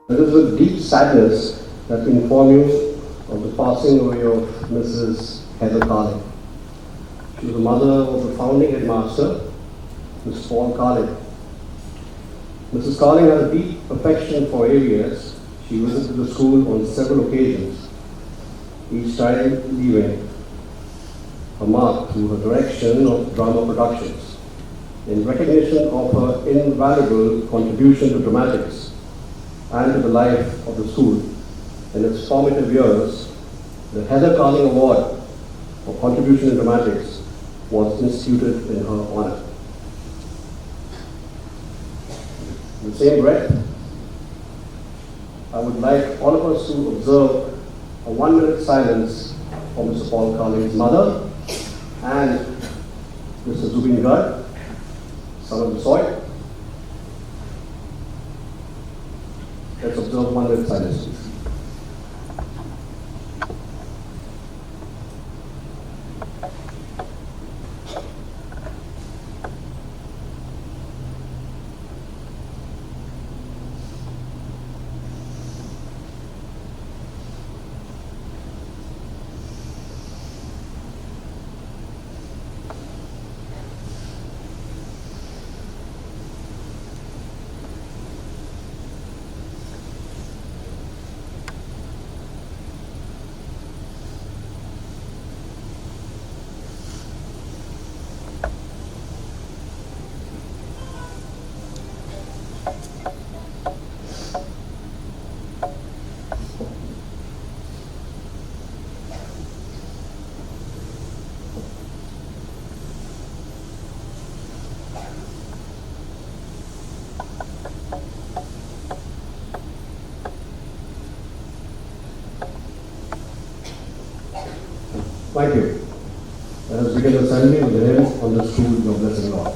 It is with deep sadness that we inform you of the passing away of Mrs. Heather Carling. She was the mother of the founding headmaster, Mr. Paul Carling. Mrs. Carling had a deep affection for areas. She visited the school on several occasions, each time leaving a mark through her direction of drama productions. In recognition of her invaluable contribution to dramatics and to the life of the school in its formative years, the Heather Carling Award for Contribution in Dramatics was instituted in her honor. In the same breath, I would like all of us to observe a 1-minute silence for Mr. Paul Carling's mother and Mr. Zubin Garg, son of the soil. Let's observe 1-minute silence, please. Thank you. Let us begin the assembly with the hymn on the school, Your Blessing, Lord.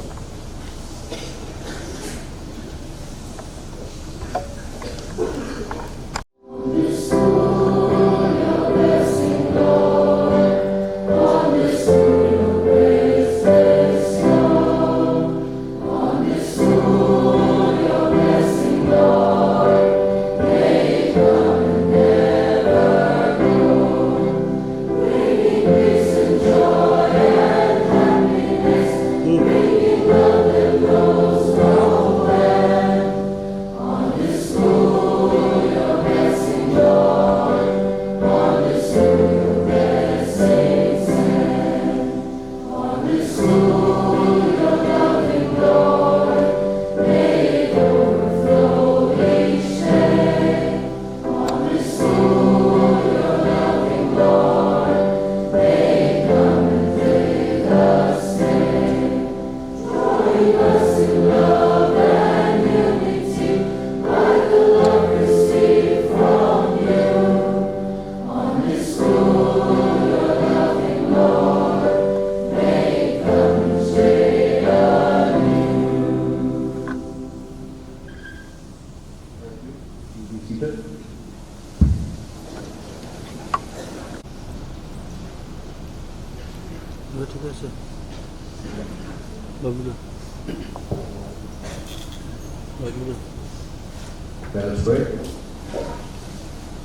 Let us pray.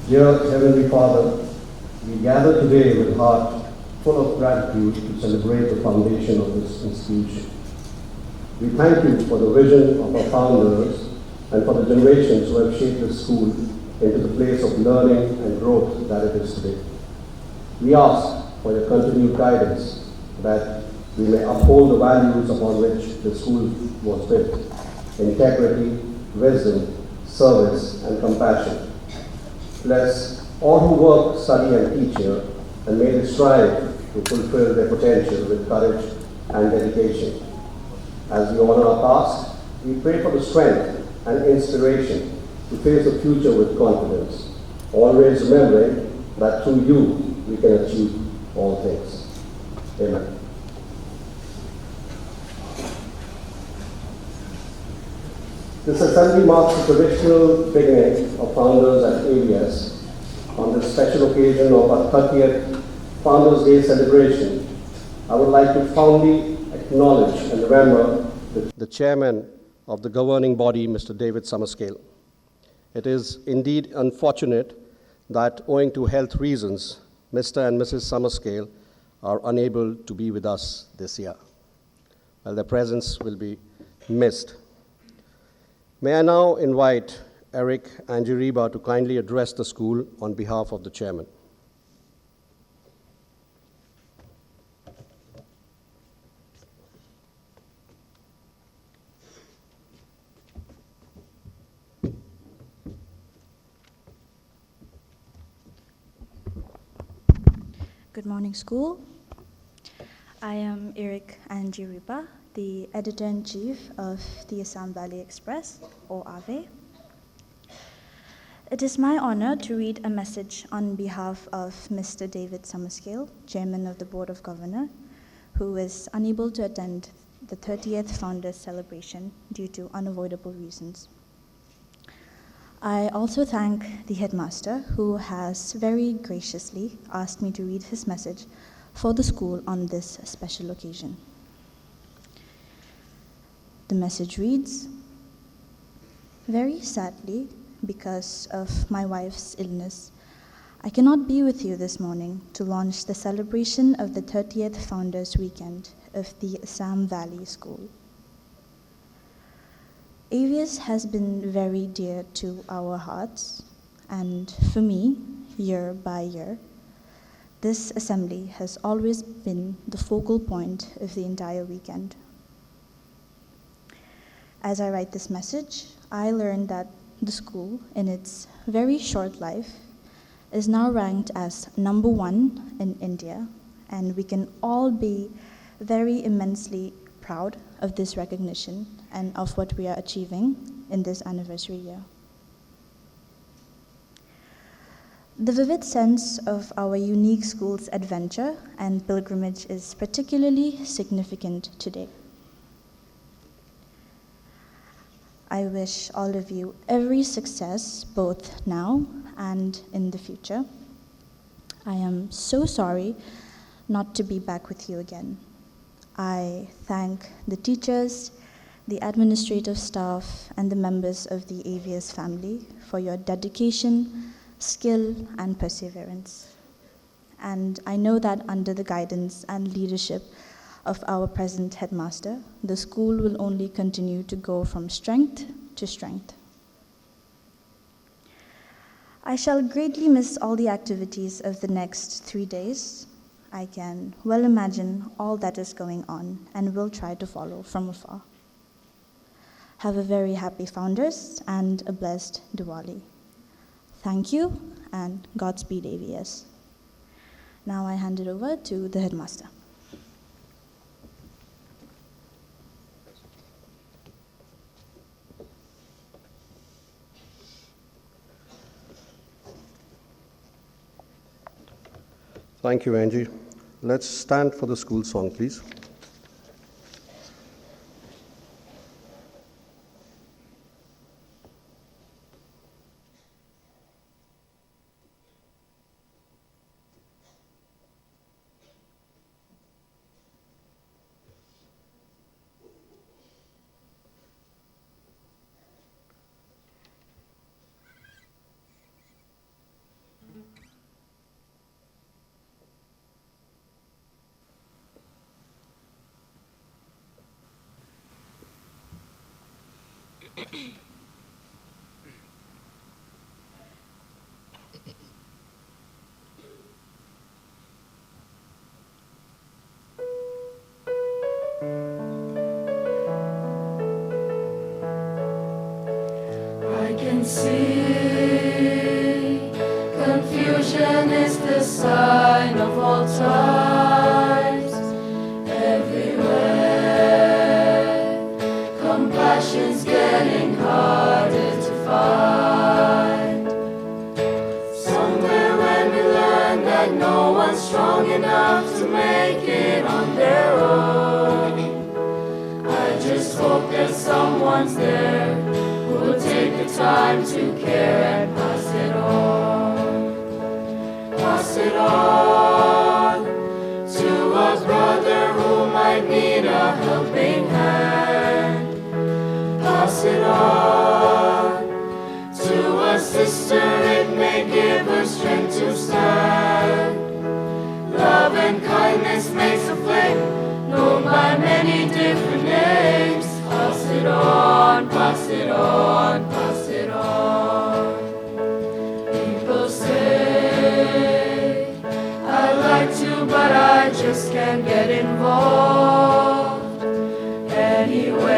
Dear Heavenly Father, we gather today with heart full of gratitude to celebrate the foundation of this institution. We thank you for the vision of our founders and for the generations who have shaped this school into the place of learning and growth that it is today. We ask for your continued guidance that we may uphold the values upon which the school was built: integrity, wisdom, service, and compassion. Bless all who work, study, and teach here, and may they strive to fulfill their potential with courage and dedication. As we honor our past, we pray for the strength and inspiration to face the future with confidence, always remembering that through you we can achieve all things. Amen. This assembly marks the traditional beginning of Founders at ABS. On this special occasion of our 30th Founders Day celebration, I would like to fondly acknowledge and remember the chairman of the governing body, Mr. David Summerscale. It is indeed unfortunate that, owing to health reasons, Mr. and Mrs. Summerscale are unable to be with us this year. Well, their presence will be missed. May I now invite Eric Angiriba to kindly address the school on behalf of the chairman. Good morning, school. I am Eric Angiriba, the Editor-in-Chief of the Assam Valley Express, or AVE. It is my honor to read a message on behalf of Mr. David Summerscale, Chairman of the Board of Governors, who is unable to attend the 30th Founders Celebration due to unavoidable reasons. I also thank the headmaster, who has very graciously asked me to read his message for the school on this special occasion. The message reads, "Very sadly, because of my wife's illness, I cannot be with you this morning to launch the celebration of the 30th Founders Weekend of the Assam Valley School. AVS has been very dear to our hearts, and for me, year by year, this assembly has always been the focal point of the entire weekend. As I write this message, I learned that the school, in its very short life, is now ranked as number 1 in India, and we can all be very immensely proud of this recognition and of what we are achieving in this anniversary year. The vivid sense of our unique school's adventure and pilgrimage is particularly significant today. I wish all of you every success, both now and in the future. I am so sorry not to be back with you again. I thank the teachers, the administrative staff, and the members of the AVS family for your dedication, skill, and perseverance. And I know that under the guidance and leadership of our present headmaster, the school will only continue to go from strength to strength. I shall greatly miss all the activities of the next 3 days. I can well imagine all that is going on and will try to follow from afar. Have a very happy Founders and a blessed Diwali. Thank you, and Godspeed AVS. Now I hand it over to the headmaster. Thank you, Angie. Let's stand for the school song, please. I can see confusion is the sign of all times. Everywhere, compassion's getting harder to find. Somewhere when we learn that no one's strong enough to make it on their own, I just hope that someone's there who will take the time to care and pass it on. Pass it on to a brother who might need a helping hand. Pass it on to a sister, it may give her strength to stand. Love and kindness makes a flame, known by many different names. Pass it on, pass it on, pass it on. People say, I'd like to, but I just can't get involved. Anyways,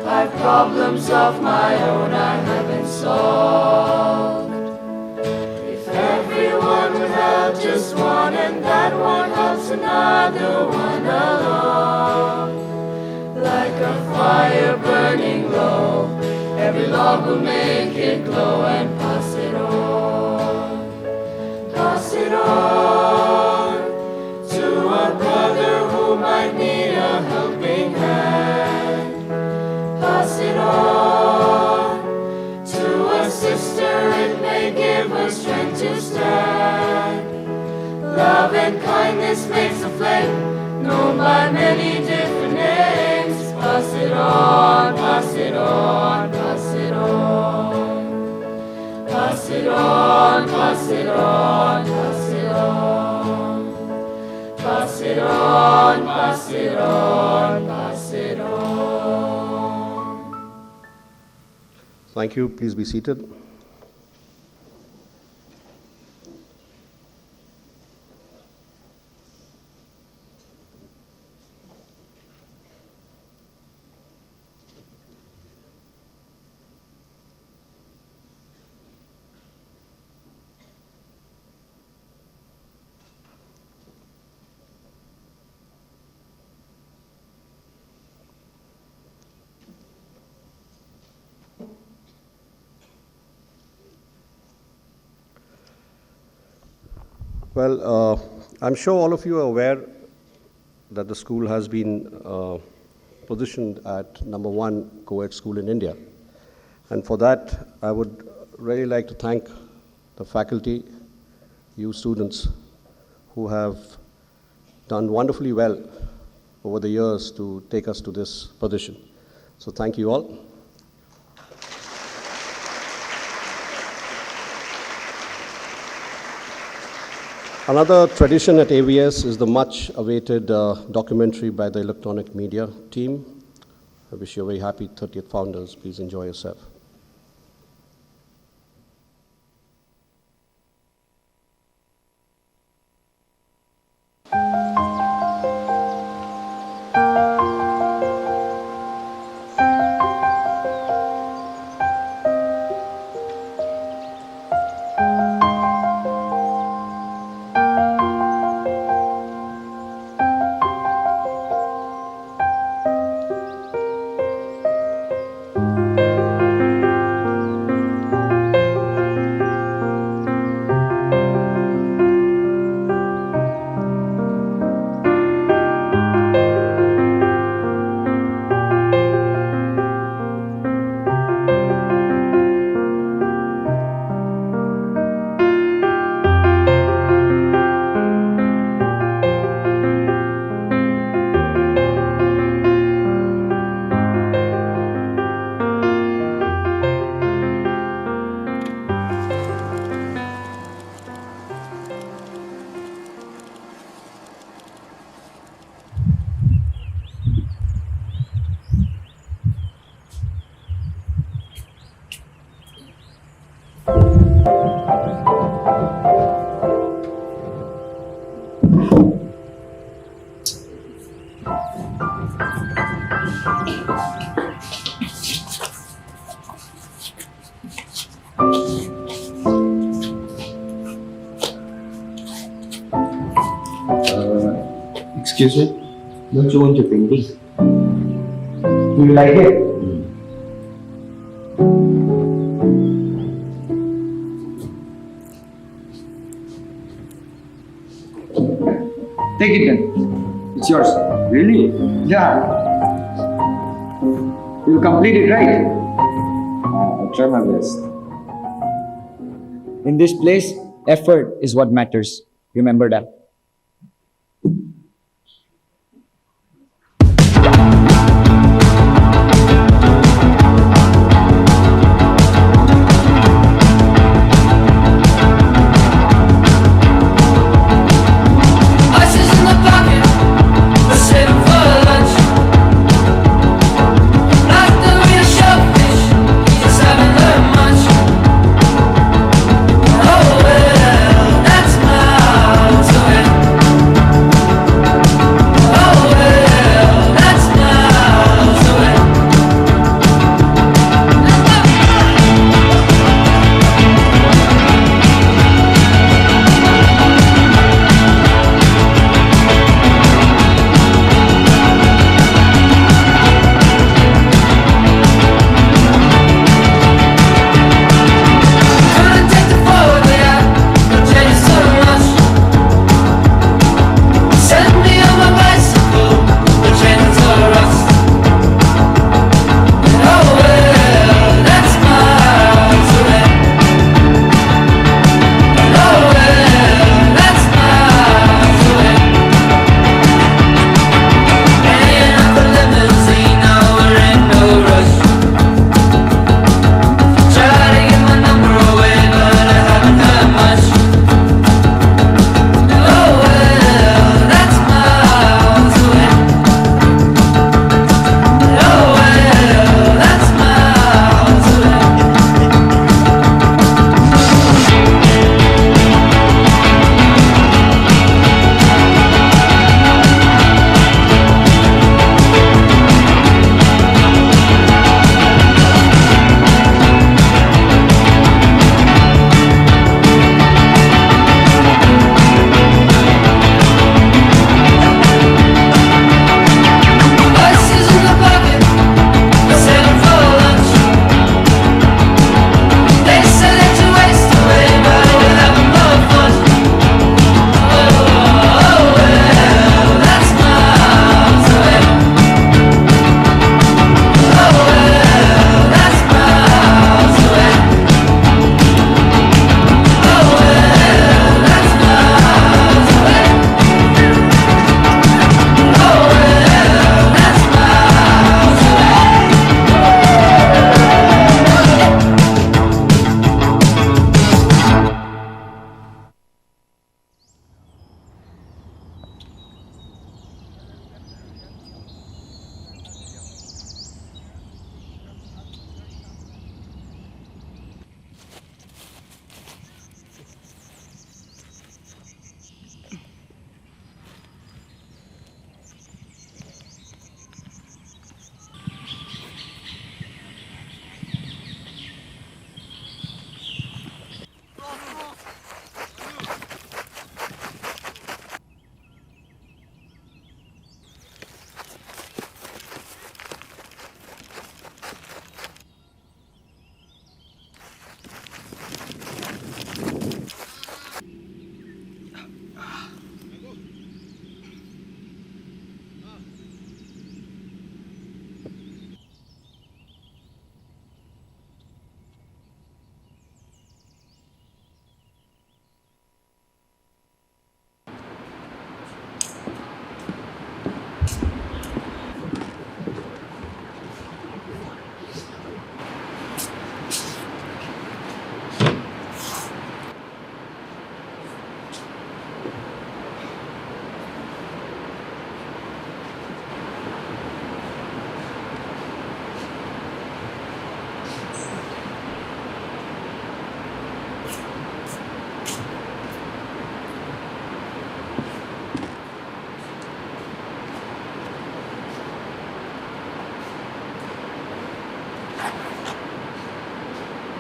I've problems of my own I haven't solved. If everyone would help just one, and that one helps another one along, like a fire burning low, every log will make it glow. And pass it on, pass it on to a brother who might need a helping hand. Pass it on to a sister, it may give her strength to stand. Love and kindness makes a flame, known by many different names. Pass it on, pass it on, pass it on. Pass it on, pass it on, pass it on. Pass it on, pass it on, pass it on. Thank you. Please be seated. Well, I'm sure all of you are aware that the school has been positioned at #1 co-ed school in India. And for that, I would really like to thank the faculty, you students, who have done wonderfully well over the years to take us to this position. So thank you all. Another tradition at AVS is the much awaited documentary by the electronic media team. I wish you a very happy 30th Founders. Please enjoy yourself. Excuse me, don't you want your painting? Do you like it? Take it then. It's yours. Really? Yeah. You'll complete it, right? I'll try my best. In this place, effort is what matters. Remember that.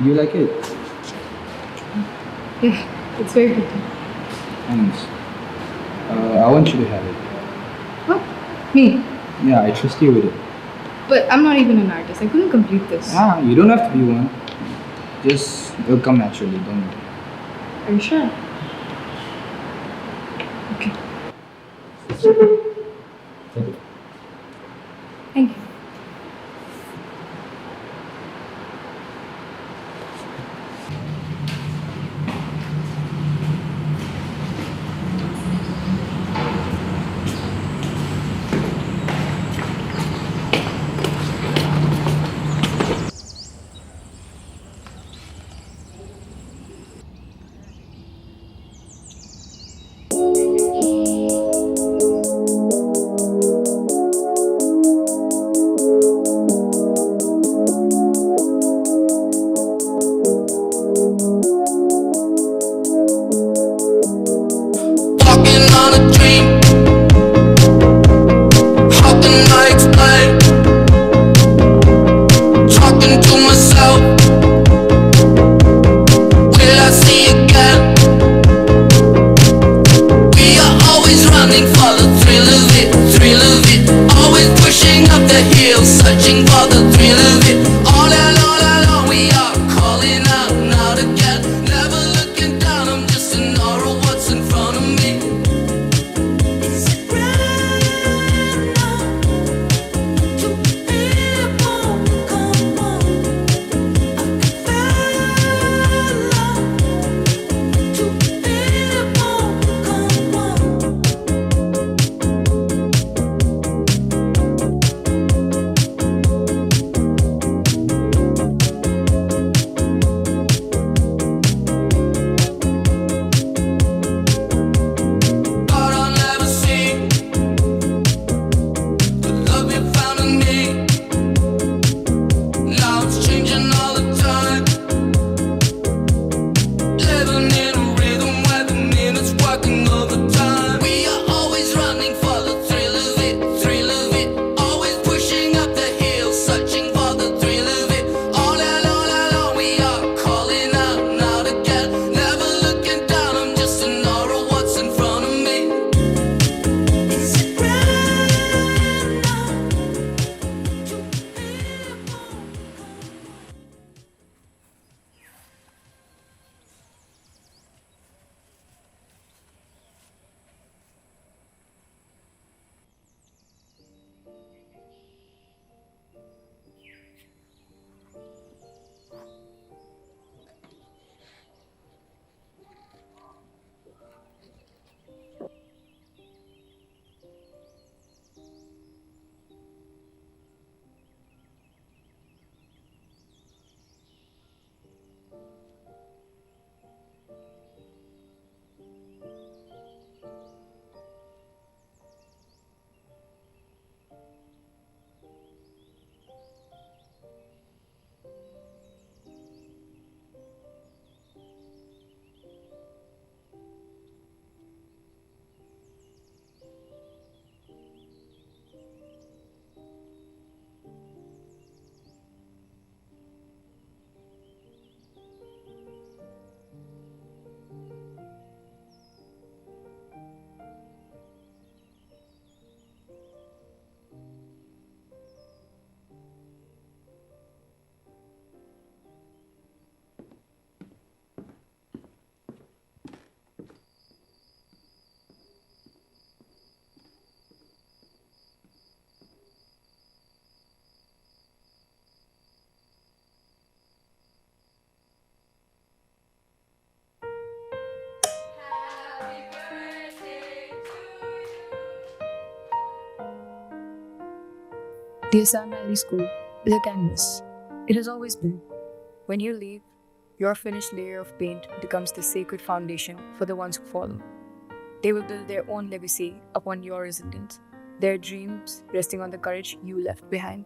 You like it? Yeah, it's very pretty. Thanks. I want you to have it. What? Me? Yeah, I trust you with it. But I'm not even an artist. I couldn't complete this. You don't have to be one. Just, it'll come naturally, don't worry. Are you sure? Okay. Thank you. Walking on a dream. How can I explain? Talking to myself. Will I see again? We are always running for the thrill of it, thrill of it. Always pushing up the hill, searching for the thrill of it. All along we are calling out and out again. Never looking down, I'm just in awe of what's in front of me. Is it random to be born? Come on, acapella to be born. Come on. Thought I'll never see the love you found in me. Now it's changing all the time. Living in a rhythm where the minutes working overtime. We are always running for the thrill of it, thrill of it. Always pushing up the hill, searching for the thrill of it. All along we are calling out and out again. Never looking down, I'm just in awe of what's in front of me. Is it random to be born? The Assamese school is a canvas. It has always been. When you leave, your finished layer of paint becomes the sacred foundation for the ones who follow. They will build their own legacy upon your resilience, their dreams resting on the courage you left behind.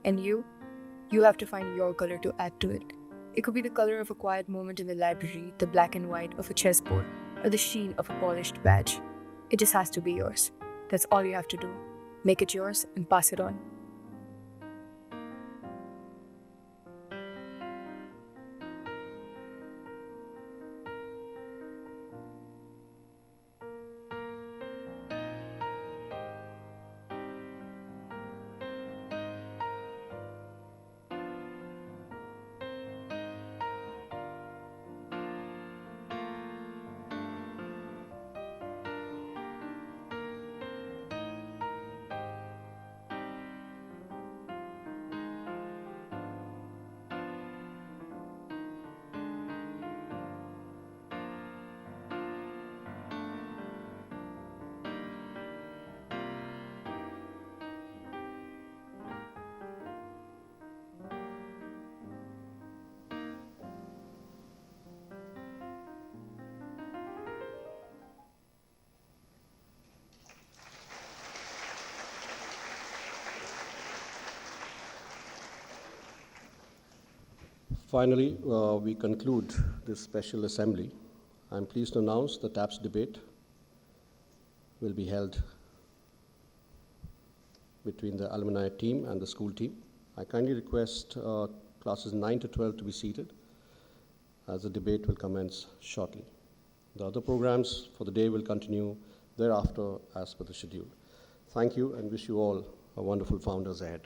And you'll have to find your color to add to it. It could be the color of a quiet moment in the library, the black and white of a chessboard, or the sheen of a polished badge. It just has to be yours. That's all you have to do. Make it yours and pass it on. Finally, we conclude this special assembly. I'm pleased to announce the TAPS debate will be held between the alumni team and the school team. I kindly request classes 9 to 12 to be seated, as the debate will commence shortly. The other programs for the day will continue thereafter as per the schedule. Thank you and wish you all a wonderful Founders ahead.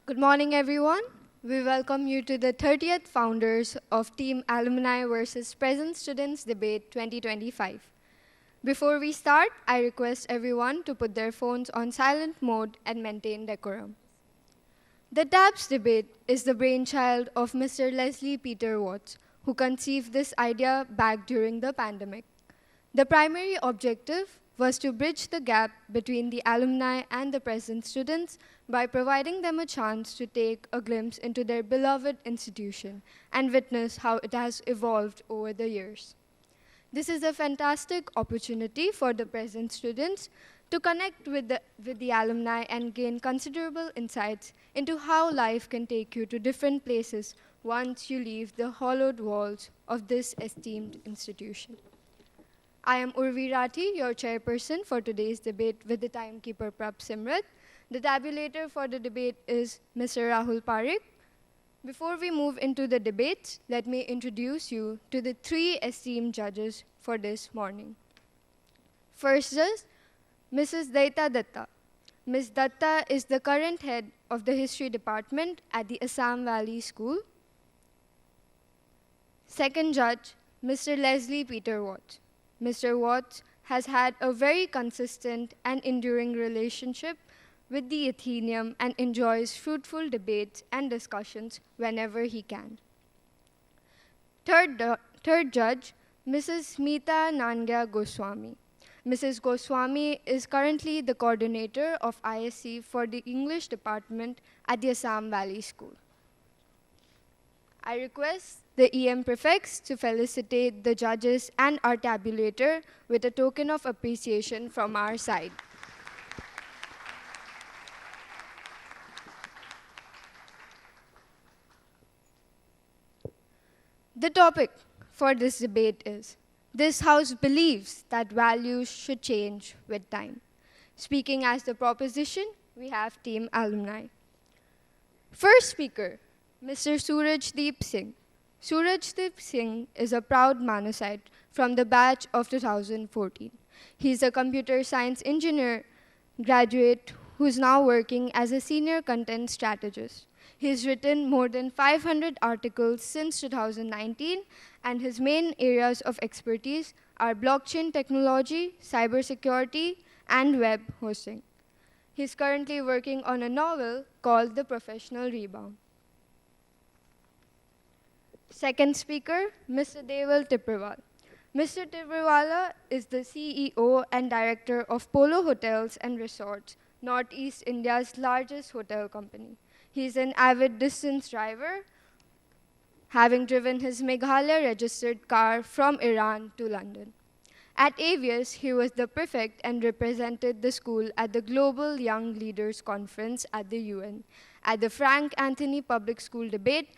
Good morning, everyone. We welcome you to the 30th Founders of Team Alumni versus Present Students Debate 2025. Before we start, I request everyone to put their phones on silent mode and maintain decorum. The TAPS debate is the brainchild of Mr. Leslie Peter Watts, who conceived this idea back during the pandemic. The primary objective was to bridge the gap between the alumni and the present students by providing them a chance to take a glimpse into their beloved institution and witness how it has evolved over the years. This is a fantastic opportunity for the present students to connect with the alumni and gain considerable insights into how life can take you to different places once you leave the hollowed walls of this esteemed institution. I am Urvi Rathi, your chairperson for today's debate with the timekeeper Prab Simrat. The tabulator for the debate is Mr. Rahul Parikh. Before we move into the debates, let me introduce you to the three esteemed judges for this morning. First judge, Mrs. Daita Datta. Ms. Datta is the current head of the History Department at the Assam Valley School. Second judge, Mr. Leslie Peter Watts. Mr. Watts has had a very consistent and enduring relationship with the Athenaeum and enjoys fruitful debates and discussions whenever he can. Third judge, Mrs. Smita Nangya Goswami. Mrs. Goswami is currently the coordinator of ISC for the English department at the Assam Valley School. I request the EM prefects to felicitate the judges and our tabulator with a token of appreciation from our side. The topic for this debate is, this House believes that values should change with time. Speaking as the proposition, we have Team Alumni. First speaker, Mr. Surajdeep Singh. Surajdeep Singh is a proud Manasite from the batch of 2014. He is a computer science engineer graduate who is now working as a senior content strategist. He has written more than 500 articles since 2019, and his main areas of expertise are blockchain technology, cybersecurity, and web hosting. He is currently working on a novel called The Professional Rebound. Second speaker, Mr. Deval Tibrewal. Mr. Tibrewala is the CEO and director of Polo Hotels and Resorts, Northeast India's largest hotel company. He is an avid distance driver, having driven his Meghalaya-registered car from Iran to London. At AVIUS, he was the prefect and represented the school at the Global Young Leaders Conference at the UN. At the Frank Anthony Public School debate,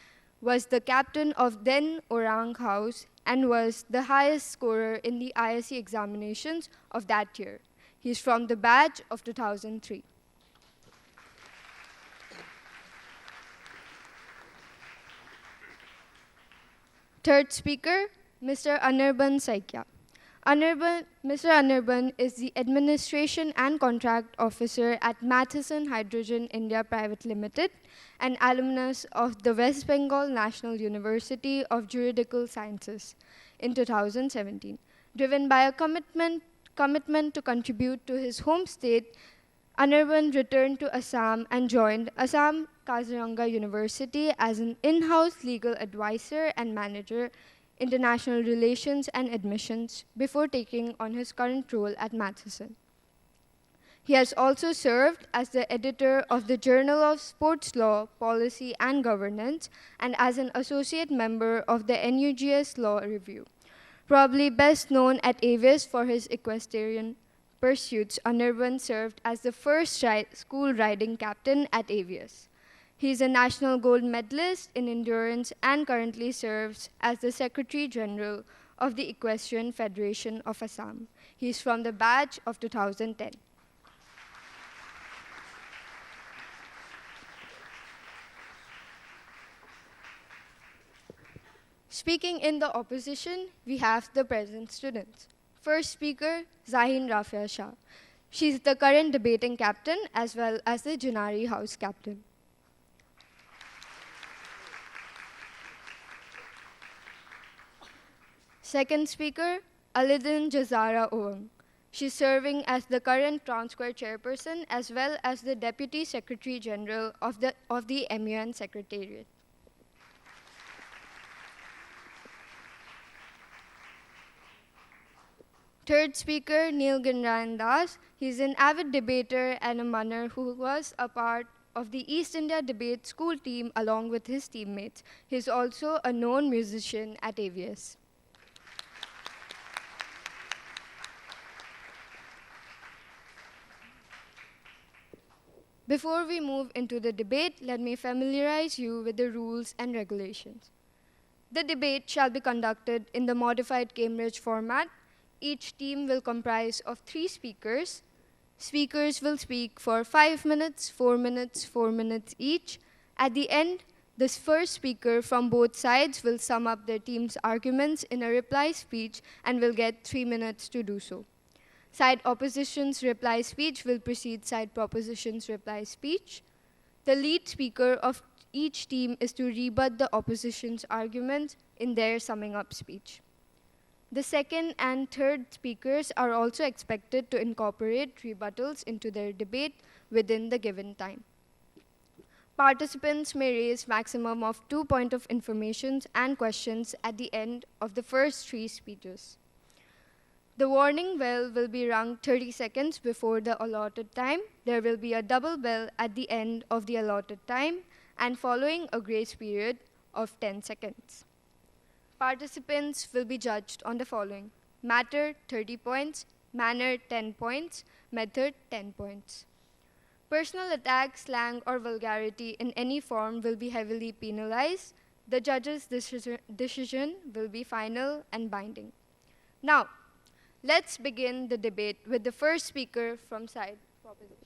was the captain of then Orang House and was the highest scorer in the ISC examinations of that year. He is from the batch of 2003. Third speaker, Mr. Anirban Saikia. Mr. Anirban is the Administration and Contract Officer at Matheson Hydrogen India Private Limited, an alumnus of the West Bengal National University of Juridical Sciences in 2017. Driven by a commitment commitment to contribute to his home state, Anirban returned to Assam and joined Assam Kaziranga University as an in-house legal advisor and manager, international relations and admissions, before taking on his current role at Matheson. He has also served as the editor of the Journal of Sports Law, Policy and Governance, and as an associate member of the NUGS Law Review. Probably best known at AVIS for his equestrian pursuits, Anirban served as the first school riding captain at AVIS. He is a national gold medalist in endurance and currently serves as the Secretary General of the Equestrian Federation of Assam. He is from the batch of 2010. Speaking in the opposition, we have the present students. First speaker, Zahin Rafia Shah. She is the current debating captain as well as the Janari House captain. Second speaker, Alidin Jazara Oang. She's serving as the current Town Square chairperson as well as the Deputy Secretary General of the MUN Secretariat. Third speaker, Neil Charandas. He's an avid debater and a munner who was a part of the East India debate school team along with his teammates. He's also a known musician at AVS. Before we move into the debate, let me familiarize you with the rules and regulations. The debate shall be conducted in the modified Cambridge format. Each team will comprise of 3 speakers. Speakers will speak for 5 minutes, 4 minutes, 4 minutes each. At the end, the first speaker from both sides will sum up their team's arguments in a reply speech and will get 3 minutes to do so. Side opposition's reply speech will precede side proposition's reply speech. The lead speaker of each team is to rebut the opposition's arguments in their summing up speech. The second and third speakers are also expected to incorporate rebuttals into their debate within the given time. Participants may raise maximum of 2 points of information and questions at the end of the first 3 speeches. The warning bell will be rung 30 seconds before the allotted time. There will be a double bell at the end of the allotted time and following a grace period of 10 seconds. Participants will be judged on the following: matter 30 points, manner 10 points, method 10 points. Personal attack, slang, or vulgarity in any form will be heavily penalized. The judge's decision will be final and binding. Now, let's begin the debate with the first speaker from side proposition.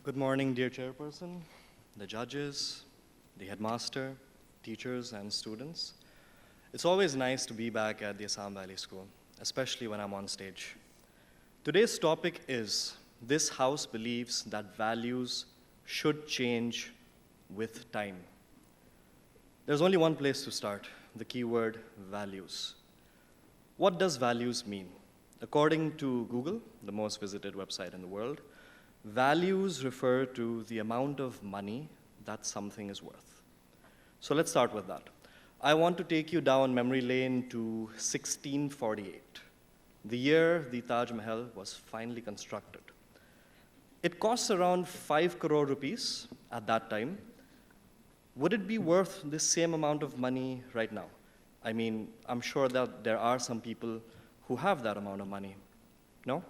Good morning, dear chairperson, the judges, the headmaster, teachers, and students. It's always nice to be back at the Assam Valley School, especially when I'm on stage. Today's topic is, this house believes that values should change with time. There's only one place to start, the keyword values. What does values mean? According to Google, the most visited website in the world, values refer to the amount of money that something is worth. So let's start with that. I want to take you down memory lane to 1648, the year the Taj Mahal was finally constructed. It costs around 5 crore rupees at that time. Would it be worth the same amount of money right now? I mean, I'm sure that there are some people who have that amount of money. No?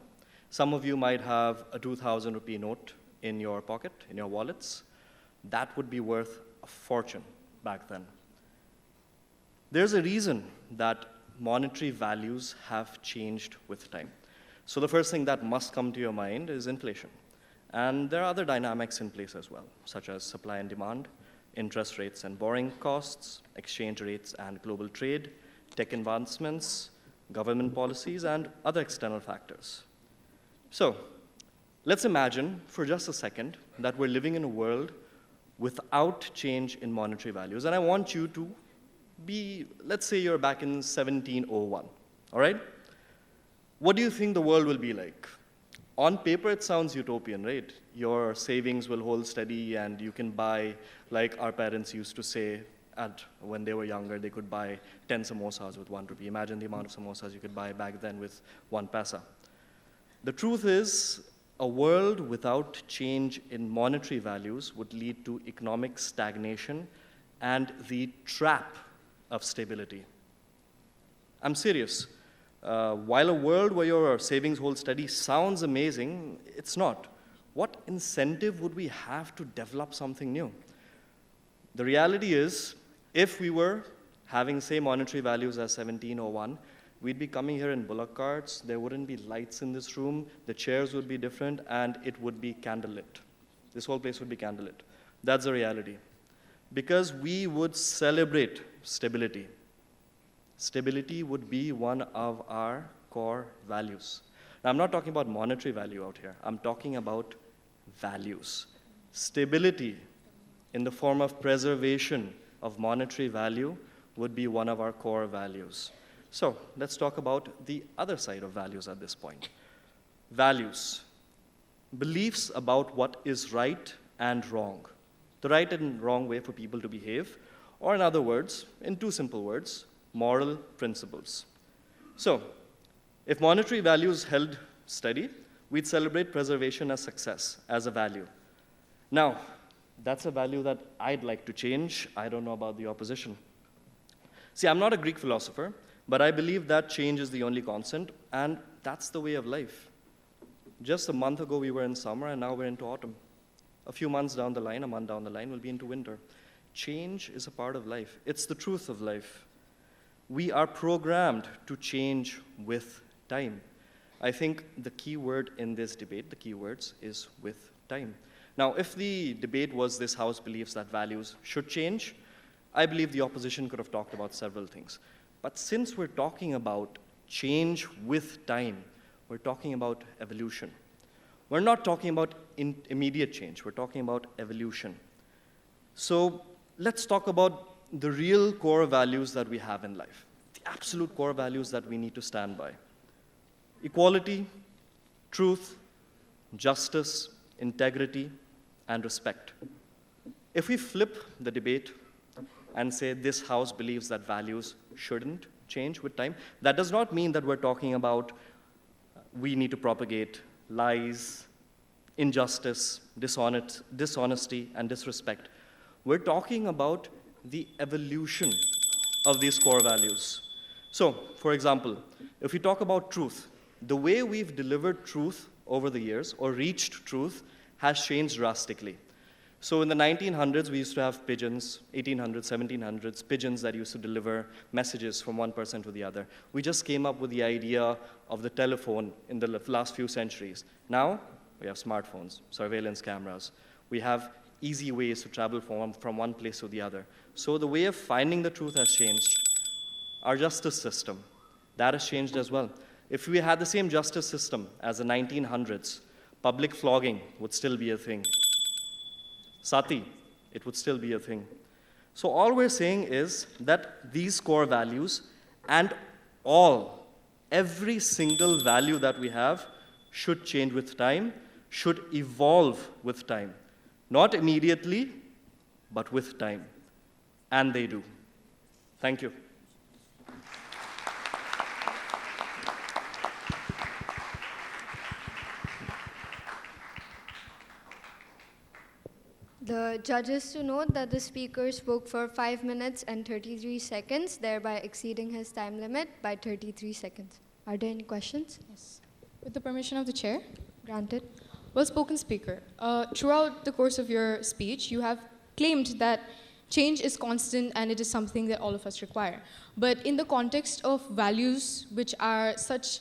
Some of you might have a 2,000 rupee note in your pocket, in your wallets. That would be worth a fortune back then. There's a reason that monetary values have changed with time. So the first thing that must come to your mind is inflation. And there are other dynamics in place as well, such as supply and demand, interest rates and borrowing costs, exchange rates and global trade, tech advancements, government policies, and other external factors. So, let's imagine for just a second that we're living in a world without change in monetary values. And I want you to be, let's say you're back in 1701, all right? What do you think the world will be like? On paper, it sounds utopian, right? Your savings will hold steady and you can buy, like our parents used to say, when they were younger, they could buy 10 samosas with 1 rupee. Imagine the amount of samosas you could buy back then with 1 paisa. The truth is, a world without change in monetary values would lead to economic stagnation and the trap of stability. I'm serious. While a world where your savings hold steady sounds amazing, it's not. What incentive would we have to develop something new? The reality is, if we were having same monetary values as 1701, we'd be coming here in bullock carts, there wouldn't be lights in this room, the chairs would be different, and it would be candlelit. This whole place would be candlelit. That's the reality. Because we would celebrate stability. Stability would be one of our core values. Now, I'm not talking about monetary value out here. I'm talking about values. Stability in the form of preservation of monetary value would be one of our core values. So let's talk about the other side of values at this point. Values. Beliefs about what is right and wrong. The right and wrong way for people to behave, or in other words, in 2 simple words, moral principles. So, if monetary values held steady, we'd celebrate preservation as success, as a value. Now, that's a value that I'd like to change. I don't know about the opposition. See, I'm not a Greek philosopher, but I believe that change is the only constant, and that's the way of life. Just a month ago, we were in summer, and now we're into autumn. A few months down the line, a month down the line, we'll be into winter. Change is a part of life. It's the truth of life. We are programmed to change with time. I think the key word in this debate, the key words, is with time. Now, if the debate was this House believes that values should change, I believe the opposition could have talked about several things. But since we're talking about change with time, we're talking about evolution. We're not talking about immediate change, we're talking about evolution. So let's talk about the real core values that we have in life, the absolute core values that we need to stand by. Equality, truth, justice, integrity, and respect. If we flip the debate and say this House believes that values shouldn't change with time, that does not mean that we're talking about we need to propagate lies, injustice, dishonesty, and disrespect. We're talking about the evolution of these core values. So, for example, if we talk about truth, the way we've delivered truth over the years, or reached truth, has changed drastically. So in the 1900s, we used to have pigeons, 1800s, 1700s, pigeons that used to deliver messages from one person to the other. We just came up with the idea of the telephone in the last few centuries. Now, we have smartphones, surveillance cameras. We have easy ways to travel from one place to the other. So the way of finding the truth has changed. Our justice system, that has changed as well. If we had the same justice system as the 1900s, public flogging would still be a thing. Sati, it would still be a thing. So all we're saying is that these core values and every single value that we have should change with time, should evolve with time. Not immediately, but with time. And they do. Thank you. The judges to note that the speaker spoke for 5 minutes and 33 seconds, thereby exceeding his time limit by 33 seconds. Are there any questions? Yes. With the permission of the chair. Granted. Well-spoken speaker. Throughout the course of your speech, you have claimed that change is constant and it is something that all of us require. But in the context of values, which are such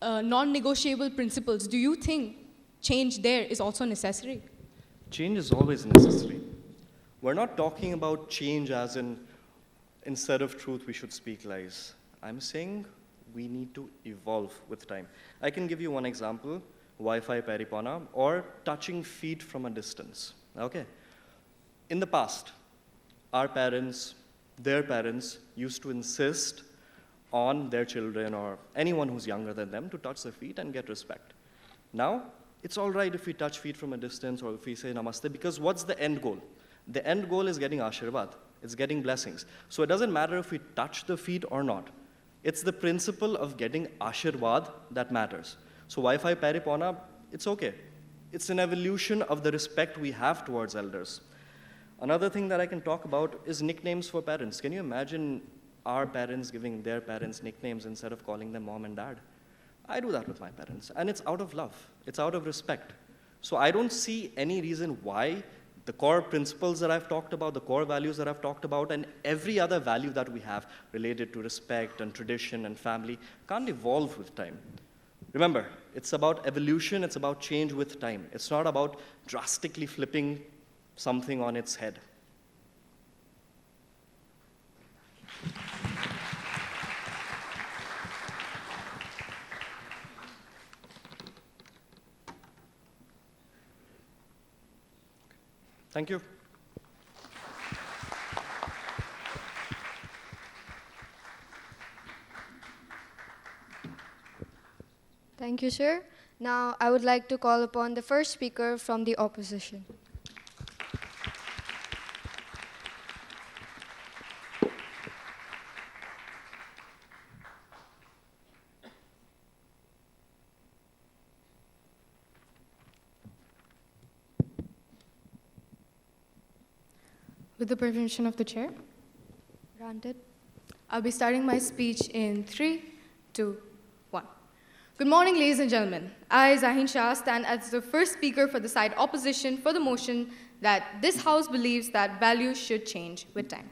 non-negotiable principles, do you think change there is also necessary? Change is always necessary. We're not talking about change as in, instead of truth, we should speak lies. I'm saying we need to evolve with time. I can give you one example, Wi-Fi Paripana, or touching feet from a distance, okay? In the past, our parents, their parents used to insist on their children or anyone who's younger than them to touch their feet and get respect. Now, it's all right if we touch feet from a distance or if we say namaste, because what's the end goal? The end goal is getting ashirvad. It's getting blessings. So it doesn't matter if we touch the feet or not. It's the principle of getting ashirvad that matters. So Wi-Fi Paripana, it's okay. It's an evolution of the respect we have towards elders. Another thing that I can talk about is nicknames for parents. Can you imagine our parents giving their parents nicknames instead of calling them mom and dad? I do that with my parents, and it's out of love. It's out of respect. So I don't see any reason why the core principles that I've talked about, the core values that I've talked about, and every other value that we have related to respect and tradition and family can't evolve with time. Remember, it's about evolution, it's about change with time. It's not about drastically flipping something on its head. Thank you. Thank you, sir. Now, I would like to call upon the first speaker from the opposition. With the permission of the chair, Granted. I'll be starting my speech in 3, 2, 1. Good morning, ladies and gentlemen. I, Zahin Shah, stand as the first speaker for the side opposition for the motion that this House believes that values should change with time.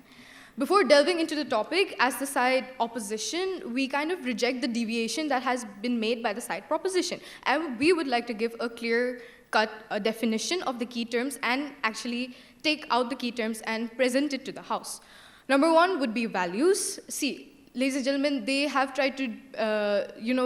Before delving into the topic, as the side opposition, we kind of reject the deviation that has been made by the side proposition. And we would like to give a clear-cut definition of the key terms and actually take out the key terms and present it to the House. Number one would be values. See, ladies and gentlemen, they have tried to,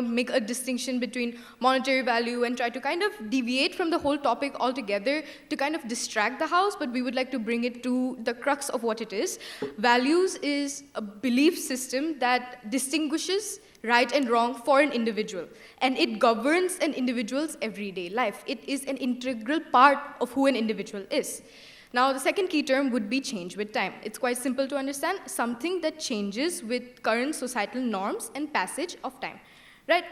make a distinction between monetary value and try to kind of deviate from the whole topic altogether to kind of distract the House, but we would like to bring it to the crux of what it is. Values is a belief system that distinguishes right and wrong for an individual, and it governs an individual's everyday life. It is an integral part of who an individual is. Now, the second key term would be change with time. It's quite simple to understand, something that changes with current societal norms and passage of time, right?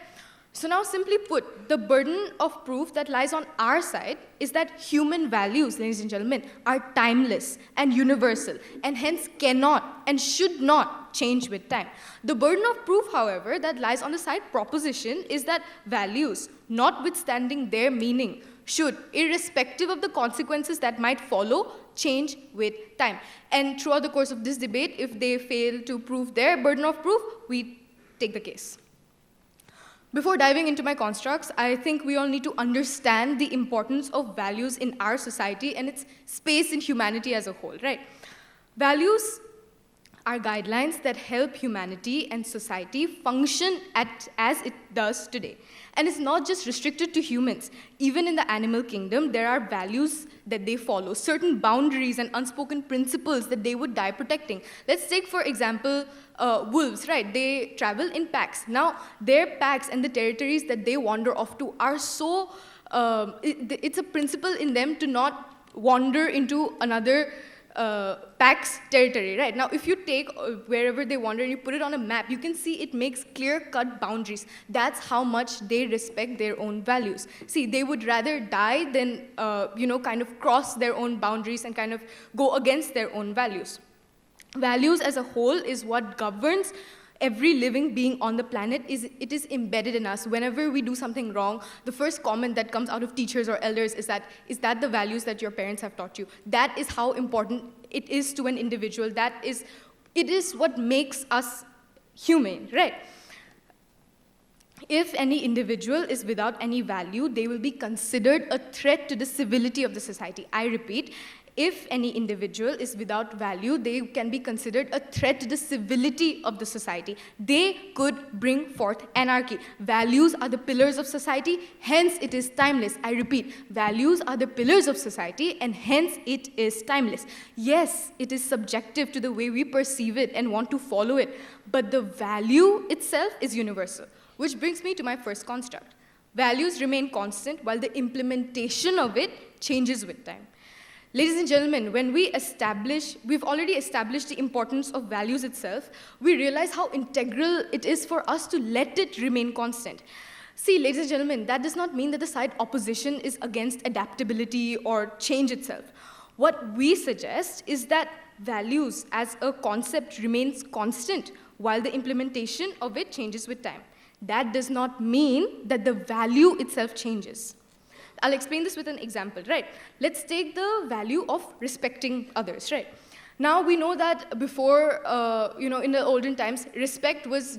So now, simply put, the burden of proof that lies on our side is that human values, ladies and gentlemen, are timeless and universal, and hence cannot and should not change with time. The burden of proof, however, that lies on the side proposition is that values, notwithstanding their meaning, should, irrespective of the consequences that might follow, change with time. And throughout the course of this debate, if they fail to prove their burden of proof, we take the case. Before diving into my constructs, I think we all need to understand the importance of values in our society and its space in humanity as a whole, right? Values are guidelines that help humanity and society function as it does today. And it's not just restricted to humans. Even in the animal kingdom, there are values that they follow, certain boundaries and unspoken principles that they would die protecting. Let's take, for example, wolves, right? They travel in packs. Now, their packs and the territories that they wander off to are so, it's a principle in them to not wander into another pack's territory, right? Now, if you take wherever they wander and you put it on a map, you can see it makes clear-cut boundaries. That's how much they respect their own values. See, they would rather die than, kind of cross their own boundaries and kind of go against their own values. Values as a whole is what governs every living being on the planet. It is embedded in us. Whenever we do something wrong, the first comment that comes out of teachers or elders is that the values that your parents have taught you? That is how important it is to an individual. It is what makes us human, right? If any individual is without any value, they will be considered a threat to the civility of the society. I repeat, If any individual is without value, they can be considered a threat to the civility of the society. They could bring forth anarchy. Values are the pillars of society, hence it is timeless. I repeat, values are the pillars of society, and hence it is timeless. Yes, it is subjective to the way we perceive it and want to follow it, but the value itself is universal. Which brings me to my first construct. Values remain constant while the implementation of it changes with time. Ladies and gentlemen, when we've already established the importance of values itself, we realize how integral it is for us to let it remain constant. See, ladies and gentlemen, that does not mean that the side opposition is against adaptability or change itself. What we suggest is that values as a concept remains constant while the implementation of it changes with time. That does not mean that the value itself changes. I'll explain this with an example, right? Let's take the value of respecting others, right? Now we know that before, in the olden times, respect was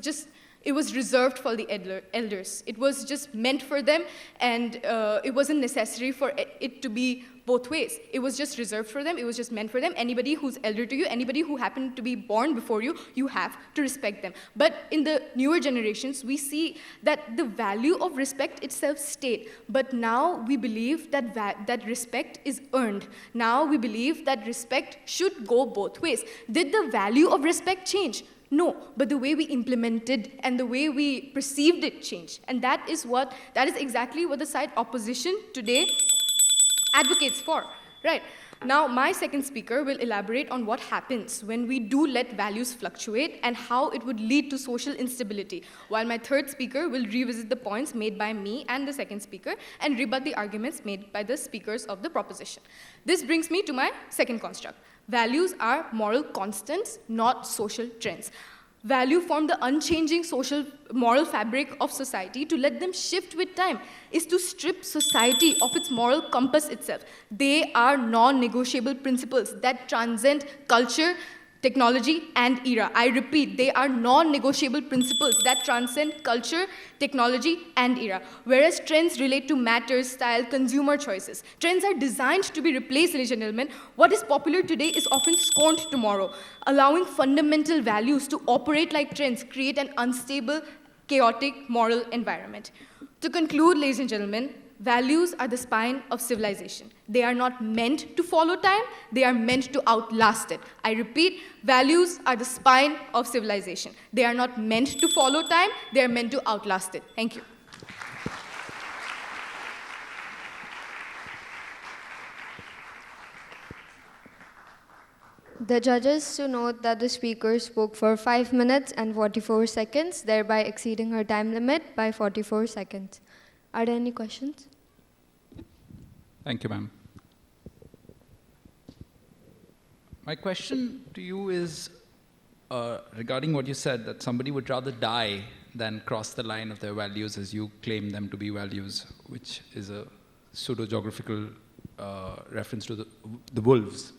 it was reserved for the elders. It was just meant for them, and it wasn't necessary for it to be both ways. It was just reserved for them. It was just meant for them. Anybody who's elder to you, anybody who happened to be born before you, you have to respect them. But in the newer generations, we see that the value of respect itself stayed. But now we believe that respect is earned. Now we believe that respect should go both ways. Did the value of respect change? No, but the way we implemented and the way we perceived it changed. And that is exactly what the side opposition today advocates for, right? Now, my second speaker will elaborate on what happens when we do let values fluctuate and how it would lead to social instability, while my third speaker will revisit the points made by me and the second speaker and rebut the arguments made by the speakers of the proposition. This brings me to my second construct. Values are moral constants, not social trends. Value form the unchanging social moral fabric of society. To let them shift with time is to strip society of its moral compass itself. They are non-negotiable principles that transcend culture, technology, and era. I repeat, they are non-negotiable principles that transcend culture, technology, and era. Whereas trends relate to matter, style, consumer choices. Trends are designed to be replaced, ladies and gentlemen. What is popular today is often scorned tomorrow. Allowing fundamental values to operate like trends create an unstable, chaotic moral environment. To conclude, ladies and gentlemen, values are the spine of civilization. They are not meant to follow time, they are meant to outlast it. I repeat, values are the spine of civilization. They are not meant to follow time, they are meant to outlast it. Thank you. The judges to note that the speaker spoke for 5 minutes and 44 seconds, thereby exceeding her time limit by 44 seconds. Are there any questions? Thank you, ma'am. My question to you is regarding what you said, that somebody would rather die than cross the line of their values as you claim them to be values, which is a pseudo-geographical reference to the wolves.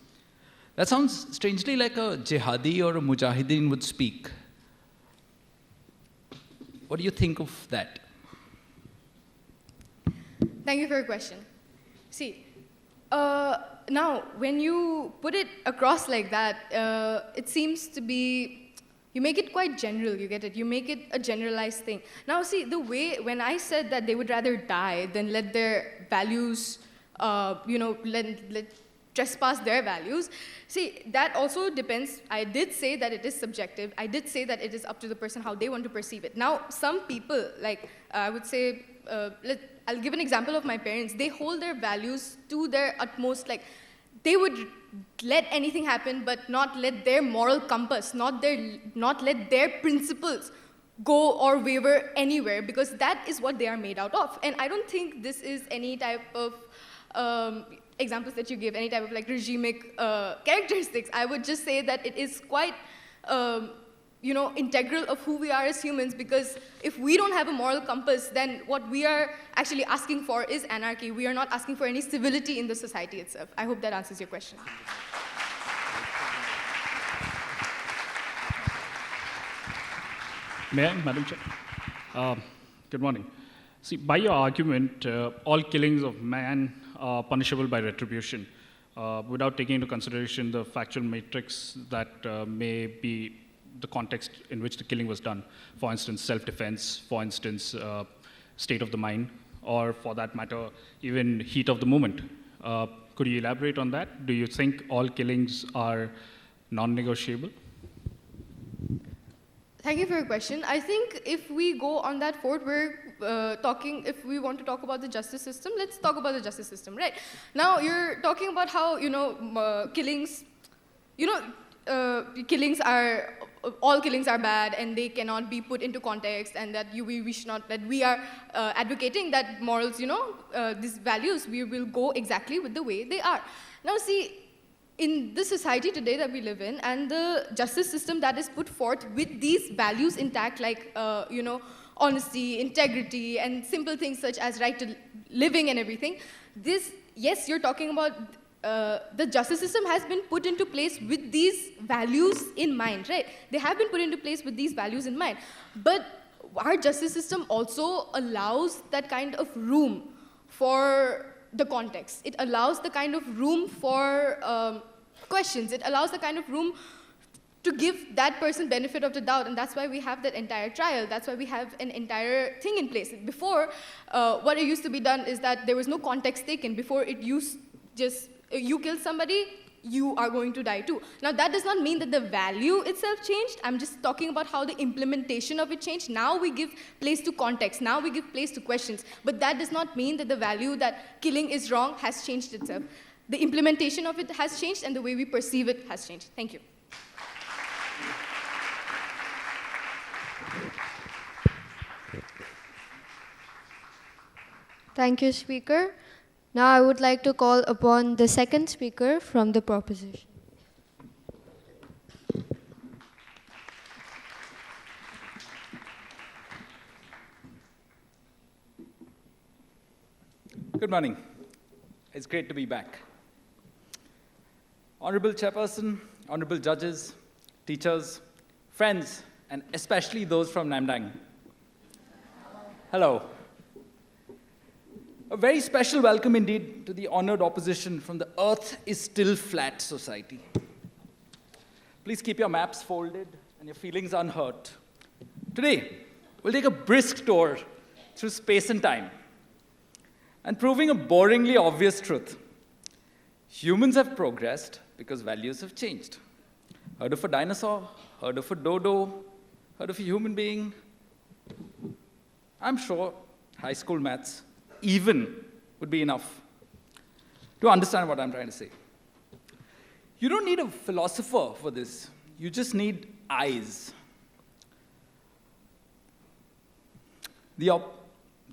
That sounds strangely like a jihadi or a mujahideen would speak. What do you think of that? Thank you for your question. See, now, when you put it across like that, it seems to be, you make it quite general, you get it? You make it a generalized thing. Now, see, the way, when I said that they would rather die than let their values, let trespass their values, see, that also depends. I did say that it is subjective. I did say that it is up to the person how they want to perceive it. Now, some people, like, I would say, I'll give an example of my parents. They hold their values to their utmost, like, they would let anything happen, but not let their moral compass, not let their principles go or waver anywhere, because that is what they are made out of. And I don't think this is any type of examples that you give, any type of like regimic characteristics. I would just say that it is quite integral of who we are as humans, because if we don't have a moral compass, then what we are actually asking for is anarchy. We are not asking for any civility in the society itself. I hope that answers your question. May I, Madam Chair? Good morning. See, by your argument, all killings of man are punishable by retribution. without taking into consideration the factual matrix that may be the context in which the killing was done. For instance, self-defense, for instance, state of the mind, or for that matter, even heat of the moment. Could you elaborate on that? Do you think all killings are non-negotiable? Thank you for your question. I think if we go on that forward, we're if we want to talk about the justice system, let's talk about the justice system, right? Now, you're talking about how, killings, all killings are bad and they cannot be put into context, and that we should not, that we are advocating that morals, these values, we will go exactly with the way they are. Now, see, in the society today that we live in, and the justice system that is put forth with these values intact, like, honesty, integrity, and simple things such as right to living and everything, yes, you're talking about the justice system has been put into place with these values in mind, right? They have been put into place with these values in mind. But our justice system also allows that kind of room for the context. It allows the kind of room for questions. It allows the kind of room to give that person benefit of the doubt, and that's why we have that entire trial. That's why we have an entire thing in place. Before, what it used to be done is that there was no context taken. Before, it used just, you kill somebody, you are going to die too. Now, that does not mean that the value itself changed. I'm just talking about how the implementation of it changed. Now we give place to context. Now we give place to questions. But that does not mean that the value that killing is wrong has changed itself. The implementation of it has changed, and the way we perceive it has changed. Thank you. Thank you, Speaker. Now I would like to call upon the second speaker from the proposition. Good morning. It's great to be back. Honorable Chairperson, honorable judges, teachers, friends, and especially those from Namdang. Hello. A very special welcome indeed to the honored opposition from the Earth is Still Flat Society. Please keep your maps folded and your feelings unhurt. Today, we'll take a brisk tour through space and time and proving a boringly obvious truth. Humans have progressed because values have changed. Heard of a dinosaur? Heard of a dodo? Heard of a human being? I'm sure high school maths even would be enough to understand what I'm trying to say. You don't need a philosopher for this. You just need eyes. The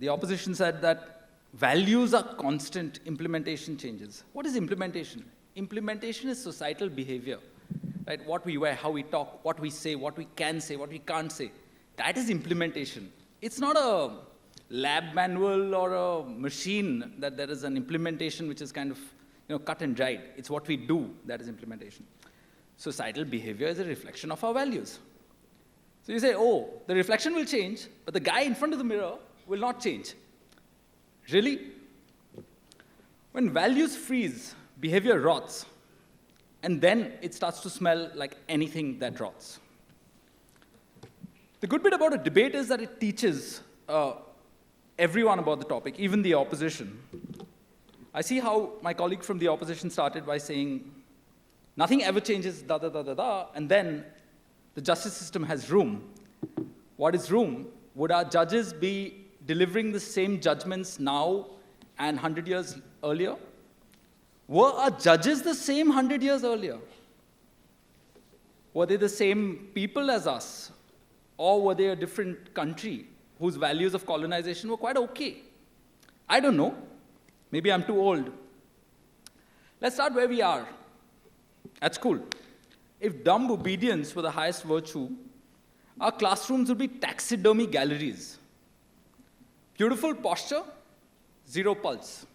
opposition said that values are constant, implementation changes. What is implementation? Implementation is societal behavior, right? What we wear, how we talk, what we say, what we can say, what we can't say. That is implementation. It's not a lab manual or a machine that there is an implementation which is kind of cut and dried. It's what we do that is implementation. Societal behavior is a reflection of our values. So you say, oh, the reflection will change, but the guy in front of the mirror will not change. Really? When values freeze, behavior rots, and then it starts to smell like anything that rots. The good bit about a debate is that it teaches everyone about the topic, even the opposition. I see how my colleague from the opposition started by saying, nothing ever changes, da, da, da, da, da, and then the justice system has room. What is room? Would our judges be delivering the same judgments now and 100 years earlier? Were our judges the same 100 years earlier? Were they the same people as us? Or were they a different country whose values of colonization were quite okay? I don't know. Maybe I'm too old. Let's start where we are, at school. If dumb obedience were the highest virtue, our classrooms would be taxidermy galleries. Beautiful posture, zero pulse.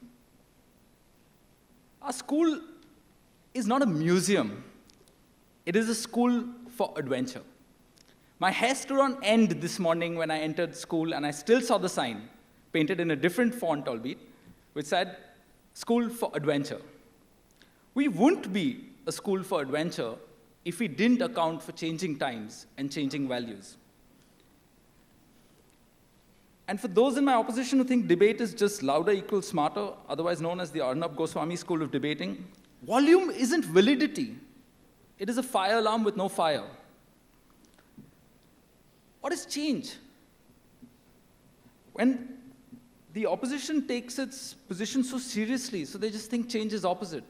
Our school is not a museum. It is a school for adventure. My hair stood on end this morning when I entered school, and I still saw the sign, painted in a different font albeit, which said, School for Adventure. We wouldn't be a school for adventure if we didn't account for changing times and changing values. And for those in my opposition who think debate is just louder equals smarter, otherwise known as the Arnab Goswami school of debating, volume isn't validity. It is a fire alarm with no fire. What is change? When the opposition takes its position so seriously, so they just think change is opposite.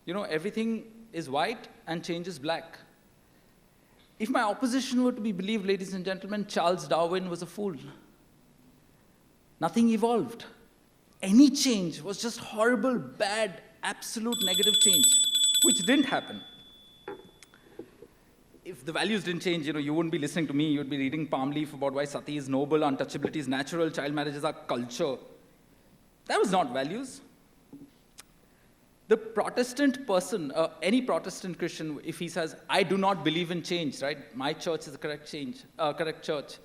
You know, everything is white and change is black. If my opposition were to be believed, ladies and gentlemen, Charles Darwin was a fool. Nothing evolved. Any change was just horrible, bad, absolute negative change, which didn't happen. If the values didn't change, you wouldn't be listening to me. You'd be reading palm leaf about why sati is noble, untouchability is natural, child marriages are culture. That was not values. The Protestant person, any Protestant Christian, if he says, I do not believe in change, right? My church is the correct church.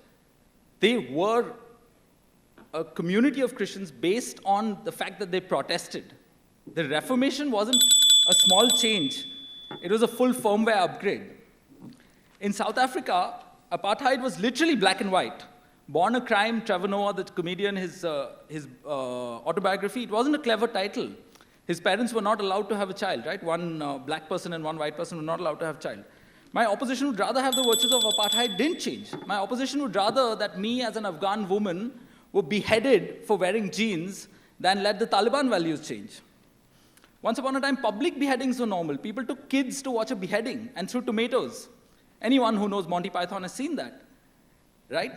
They were a community of Christians based on the fact that they protested. The Reformation wasn't a small change. It was a full firmware upgrade. In South Africa, apartheid was literally black and white. Born a Crime, Trevor Noah, the comedian, his autobiography, it wasn't a clever title. His parents were not allowed to have a child, right? One black person and one white person were not allowed to have a child. My opposition would rather have the virtues of apartheid didn't change. My opposition would rather that me as an Afghan woman were beheaded for wearing jeans than let the Taliban values change. Once upon a time, public beheadings were normal. People took kids to watch a beheading and threw tomatoes. Anyone who knows Monty Python has seen that, right?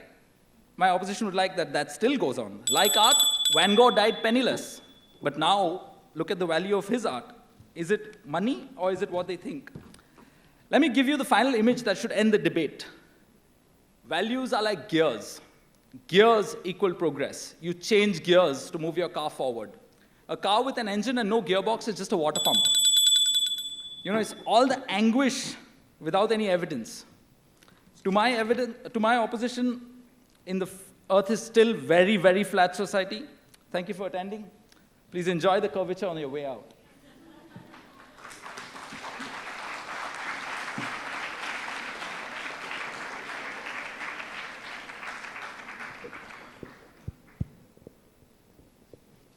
My opposition would like that still goes on. Like art, Van Gogh died penniless. But now, look at the value of his art. Is it money or is it what they think? Let me give you the final image that should end the debate. Values are like gears. Gears equal progress. You change gears to move your car forward. A car with an engine and no gearbox is just a water pump. It's all the anguish without any evidence. To my opposition, Earth is still very, very flat society. Thank you for attending. Please enjoy the curvature on your way out.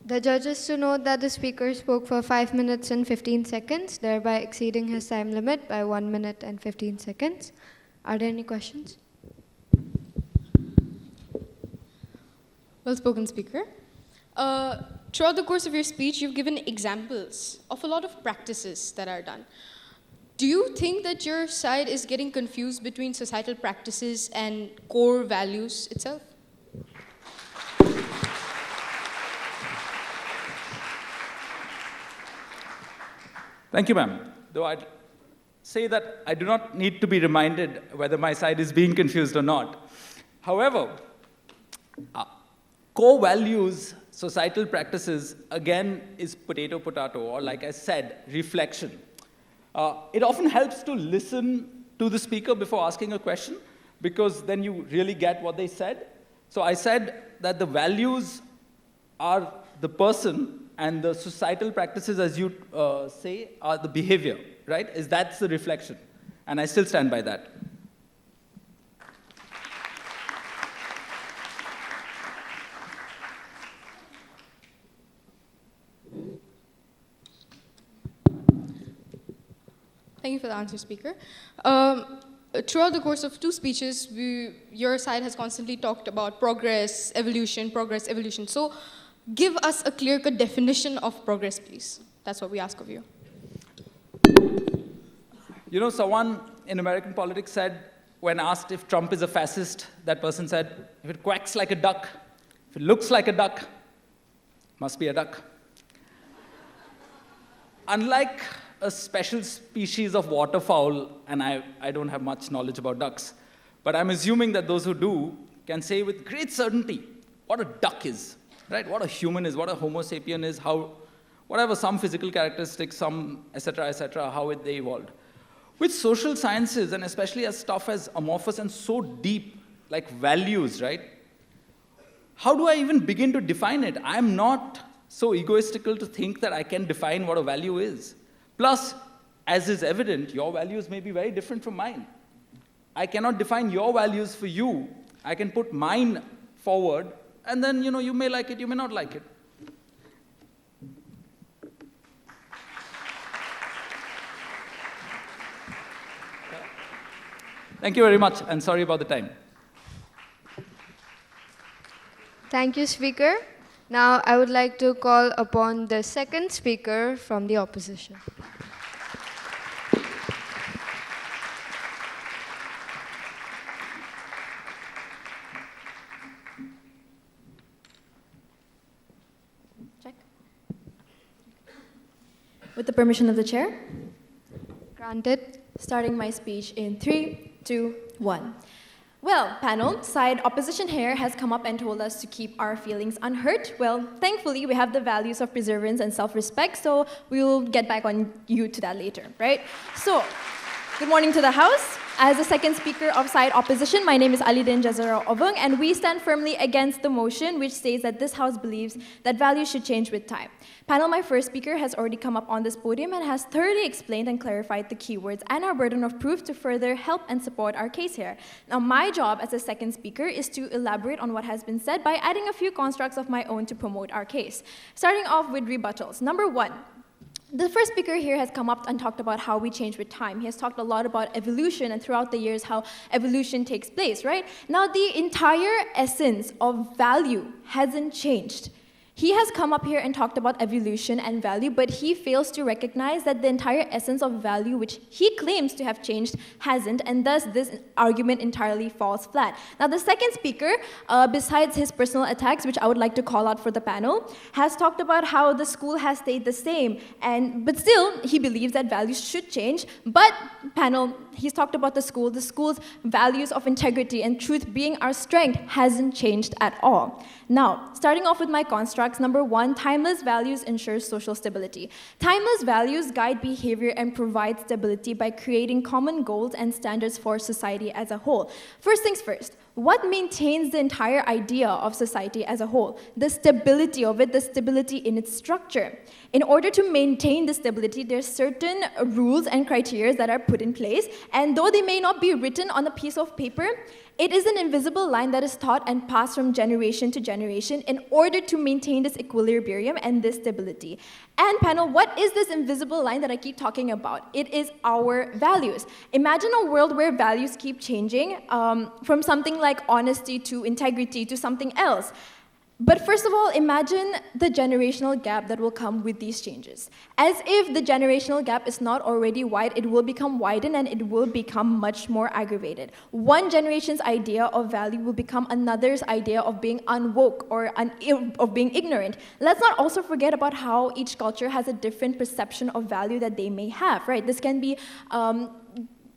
The judges to note that the speaker spoke for 5 minutes and 15 seconds, thereby exceeding his time limit by 1 minute and 15 seconds. Are there any questions? Well spoken, speaker. Throughout the course of your speech, you've given examples of a lot of practices that are done. Do you think that your side is getting confused between societal practices and core values itself? Thank you, ma'am. Though I'd say that I do not need to be reminded whether my side is being confused or not. However, core values, societal practices, again, is potato, or like I said, reflection. It often helps to listen to the speaker before asking a question, because then you really get what they said. So I said that the values are the person, and the societal practices, as you say, are the behavior, right? That's the reflection. And I still stand by that. Thank you for the answer, speaker. Throughout the course of two speeches, your side has constantly talked about progress, evolution. So give us a clear-cut definition of progress, please. That's what we ask of you. Someone in American politics said, when asked if Trump is a fascist, that person said, if it quacks like a duck, if it looks like a duck, must be a duck. Unlike a special species of waterfowl, and I don't have much knowledge about ducks, but I'm assuming that those who do can say with great certainty what a duck is. Right? What a human is, what a Homo sapien is, whatever, some physical characteristics, some et cetera, how they evolved. With social sciences, and especially as stuff as amorphous and so deep, like values, right? How do I even begin to define it? I'm not so egoistical to think that I can define what a value is. Plus, as is evident, your values may be very different from mine. I cannot define your values for you. I can put mine forward, and then, you may like it, you may not like it. Thank you very much, and sorry about the time. Thank you, Speaker. Now, I would like to call upon the second speaker from the opposition. Check. With the permission of the chair. Granted. Starting my speech in 3, 2, 1. Well, panel, side opposition here has come up and told us to keep our feelings unhurt. Well, thankfully, we have the values of perseverance and self-respect, so we'll get back on you to that later, right? So, good morning to the House. As the second speaker of side opposition, my name is Alidin Jazara Ovung, and we stand firmly against the motion which states that this House believes that values should change with time. Panel, my first speaker has already come up on this podium and has thoroughly explained and clarified the keywords and our burden of proof to further help and support our case here. Now, my job as a second speaker is to elaborate on what has been said by adding a few constructs of my own to promote our case. Starting off with rebuttals. Number 1. The first speaker here has come up and talked about how we change with time. He has talked a lot about evolution and throughout the years how evolution takes place, right? Now, the entire essence of value hasn't changed. He has come up here and talked about evolution and value, but he fails to recognize that the entire essence of value, which he claims to have changed, hasn't, and thus this argument entirely falls flat. Now, the second speaker, besides his personal attacks, which I would like to call out for the panel, has talked about how the school has stayed the same, but still, he believes that values should change. But, panel, he's talked about the school's values of integrity and truth being our strength hasn't changed at all. Now, starting off with my constructs, number 1, timeless values ensures social stability. Timeless values guide behavior and provide stability by creating common goals and standards for society as a whole. First things first, what maintains the entire idea of society as a whole? The stability of it, the stability in its structure. In order to maintain the stability, there's certain rules and criteria that are put in place, and though they may not be written on a piece of paper, it is an invisible line that is taught and passed from generation to generation in order to maintain this equilibrium and this stability. And panel, what is this invisible line that I keep talking about? It is our values. Imagine a world where values keep changing from something like honesty to integrity to something else. But first of all, imagine the generational gap that will come with these changes. As if the generational gap is not already wide, it will become widened and it will become much more aggravated. One generation's idea of value will become another's idea of being unwoke or of being ignorant. Let's not also forget about how each culture has a different perception of value that they may have, right? This can be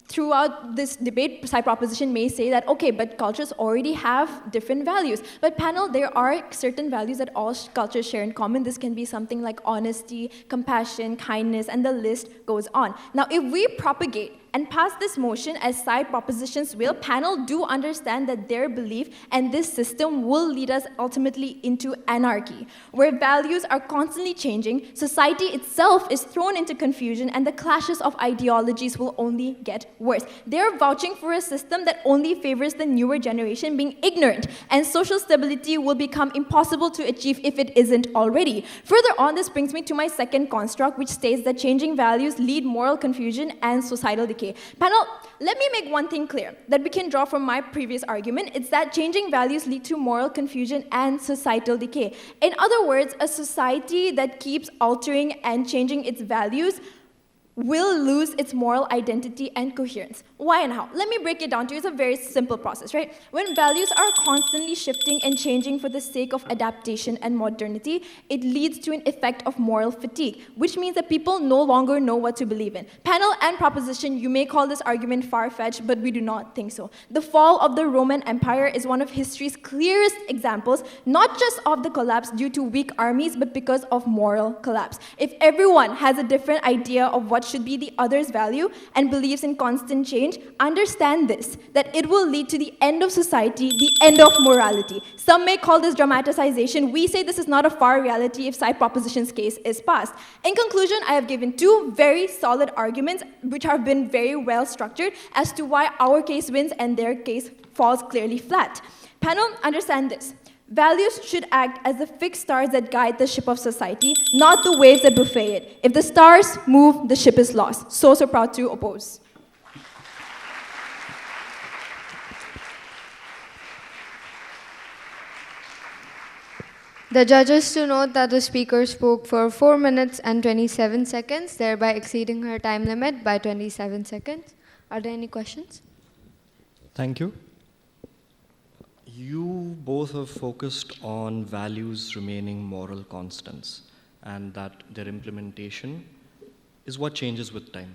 throughout this debate, side proposition may say that, okay, but cultures already have different values. But panel, there are certain values that all cultures share in common. This can be something like honesty, compassion, kindness, and the list goes on. Now, if we propagate and pass this motion as side propositions will, panel do understand that their belief and this system will lead us ultimately into anarchy, where values are constantly changing, society itself is thrown into confusion, and the clashes of ideologies will only get worse. They're vouching for a system that only favors the newer generation being ignorant, and social stability will become impossible to achieve if it isn't already. Further on, this brings me to my second construct, which states that changing values lead moral confusion and societal decay. Panel, let me make one thing clear that we can draw from my previous argument. It's that changing values lead to moral confusion and societal decay. In other words, a society that keeps altering and changing its values will lose its moral identity and coherence. Why and how? Let me break it down to you. It's a very simple process, right? When values are constantly shifting and changing for the sake of adaptation and modernity, it leads to an effect of moral fatigue, which means that people no longer know what to believe in. Panel and proposition, you may call this argument far-fetched, but we do not think so. The fall of the Roman Empire is one of history's clearest examples, not just of the collapse due to weak armies, but because of moral collapse. If everyone has a different idea of what what should be the other's value and believes in constant change, understand this, that it will lead to the end of society, the end of morality. Some may call this dramatization. We say this is not a far reality if side proposition's case is passed. In conclusion, I have given two very solid arguments which have been very well structured as to why our case wins and their case falls clearly flat. Panel, understand this. Values should act as the fixed stars that guide the ship of society, not the waves that buffet it. If the stars move, the ship is lost. So proud to oppose. The judges to note that the speaker spoke for 4 minutes and 27 seconds, thereby exceeding her time limit by 27 seconds. Are there any questions? Thank you. You both have focused on values remaining moral constants and that their implementation is what changes with time.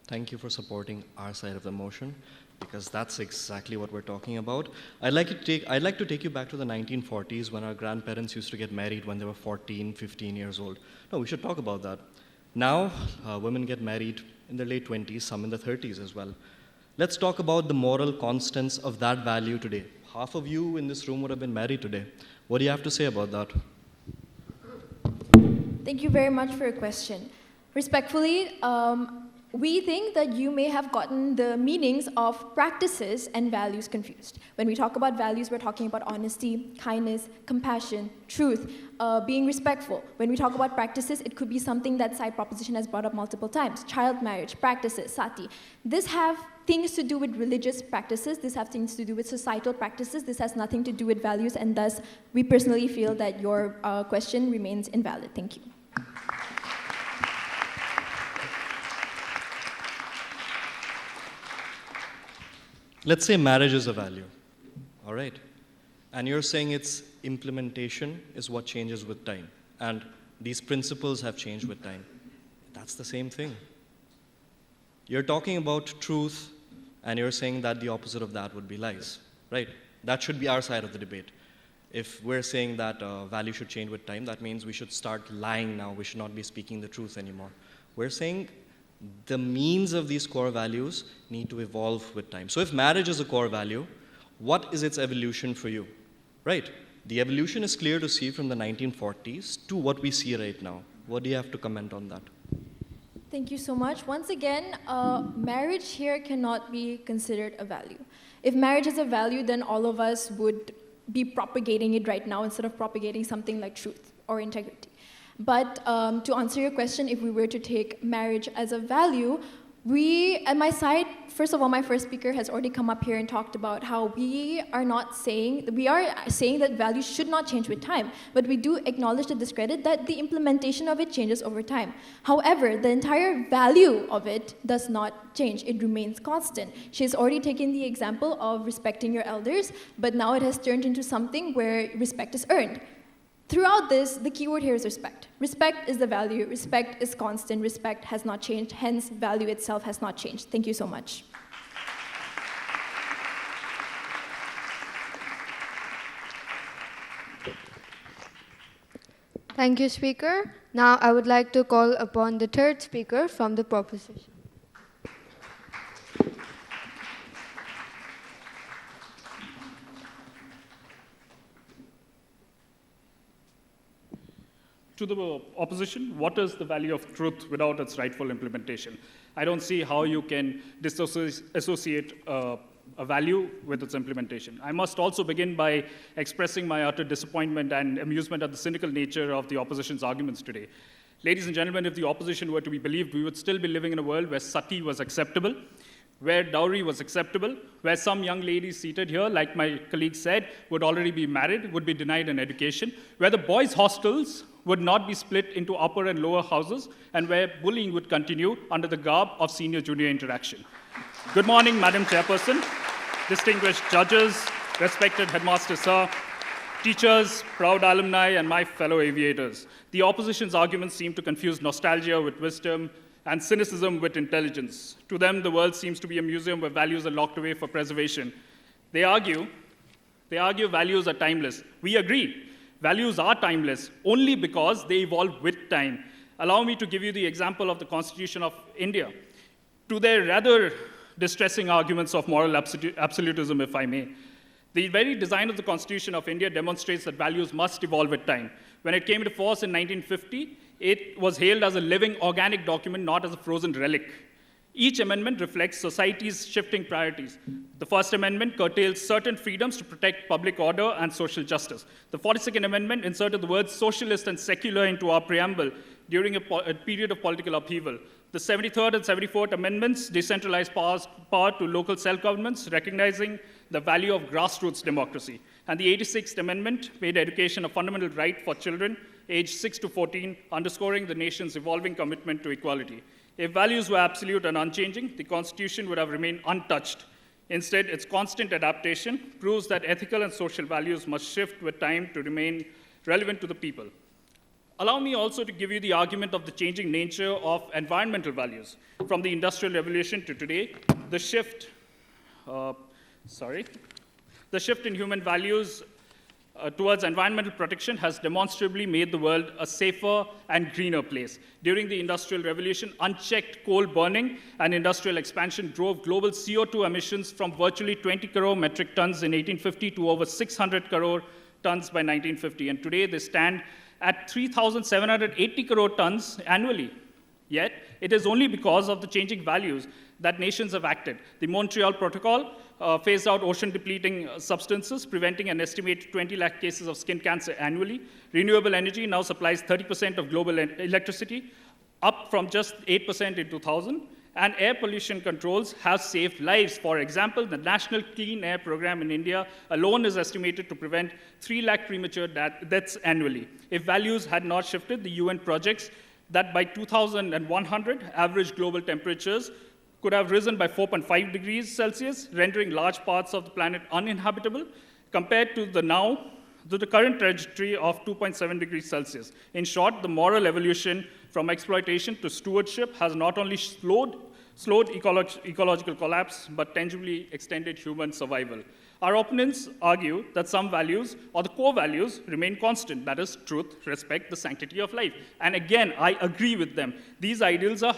Thank you for supporting our side of the motion, because that's exactly what we're talking about. I'd like to take you back to the 1940s when our grandparents used to get married when they were 14, 15 years old. No, we should talk about that. Now, women get married in their late 20s, some in their 30s as well. Let's talk about the moral constants of that value today. Half of you in this room would have been married today. What do you have to say about that? Thank you very much for your question. Respectfully, we think that you may have gotten the meanings of practices and values confused. When we talk about values, we're talking about honesty, kindness, compassion, truth, being respectful. When we talk about practices, it could be something that side proposition has brought up multiple times. Child marriage, practices, sati. This have things to do with religious practices. This have things to do with societal practices. This has nothing to do with values, and thus we personally feel that your question remains invalid. Thank you. Let's say marriage is a value, all right? And you're saying its implementation is what changes with time. And these principles have changed with time. That's the same thing. You're talking about truth, and you're saying that the opposite of that would be lies, right? That should be our side of the debate. If we're saying that value should change with time, that means we should start lying now. We should not be speaking the truth anymore. We're saying the means of these core values need to evolve with time. So if marriage is a core value, what is its evolution for you? Right? The evolution is clear to see from the 1940s to what we see right now. What do you have to comment on that? Thank you so much. Once again, marriage here cannot be considered a value. If marriage is a value, then all of us would be propagating it right now instead of propagating something like truth or integrity. But to answer your question, if we were to take marriage as a value, we, at my side, first of all, my first speaker has already come up here and talked about how we are saying that values should not change with time, but we do acknowledge the discredit that the implementation of it changes over time. However, the entire value of it does not change. It remains constant. She's already taken the example of respecting your elders, but now it has turned into something where respect is earned. Throughout this, the keyword here is respect. Respect is the value. Respect is constant. Respect has not changed. Hence, value itself has not changed. Thank you so much. Thank you, Speaker. Now, I would like to call upon the third speaker from the proposition. To the opposition, what is the value of truth without its rightful implementation? I don't see how you can associate a value with its implementation. I must also begin by expressing my utter disappointment and amusement at the cynical nature of the opposition's arguments today. Ladies and gentlemen, if the opposition were to be believed, we would still be living in a world where sati was acceptable, where dowry was acceptable, where some young ladies seated here, like my colleague said, would already be married, would be denied an education, where the boys' hostels would not be split into upper and lower houses, and where bullying would continue under the garb of senior-junior interaction. Good morning, Madam Chairperson, distinguished judges, respected headmaster sir, teachers, proud alumni, and my fellow aviators. The opposition's arguments seem to confuse nostalgia with wisdom and cynicism with intelligence. To them, the world seems to be a museum where values are locked away for preservation. They argue values are timeless. We agree. Values are timeless only because they evolve with time. Allow me to give you the example of the Constitution of India. To their rather distressing arguments of moral absolutism, if I may, the very design of the Constitution of India demonstrates that values must evolve with time. When it came into force in 1950, it was hailed as a living, organic document, not as a frozen relic. Each amendment reflects society's shifting priorities. The First Amendment curtails certain freedoms to protect public order and social justice. The 42nd Amendment inserted the words socialist and secular into our preamble during a period of political upheaval. The 73rd and 74th Amendments decentralized power to local self-governments, recognizing the value of grassroots democracy. And the 86th Amendment made education a fundamental right for children aged 6 to 14, underscoring the nation's evolving commitment to equality. If values were absolute and unchanging, the Constitution would have remained untouched. Instead, its constant adaptation proves that ethical and social values must shift with time to remain relevant to the people. Allow me also to give you the argument of the changing nature of environmental values. From the Industrial Revolution to today, the shift in human values towards environmental protection has demonstrably made the world a safer and greener place. During the Industrial Revolution, unchecked coal burning and industrial expansion drove global CO2 emissions from virtually 20 crore metric tons in 1850 to over 600 crore tons by 1950. And today they stand at 3,780 crore tons annually. Yet, it is only because of the changing values that nations have acted. The Montreal Protocol phased out ocean-depleting substances, preventing an estimated 20 lakh cases of skin cancer annually. Renewable energy now supplies 30% of global electricity, up from just 8% in 2000. And air pollution controls have saved lives. For example, the National Clean Air Program in India alone is estimated to prevent 3 lakh premature deaths annually. If values had not shifted, the UN projects that by 2100, average global temperatures could have risen by 4.5 degrees Celsius, rendering large parts of the planet uninhabitable, compared to the current trajectory of 2.7 degrees Celsius. In short, the moral evolution from exploitation to stewardship has not only slowed ecological collapse, but tangibly extended human survival. Our opponents argue that some values, or the core values, remain constant. That is, truth, respect, the sanctity of life. And again, I agree with them. These ideals are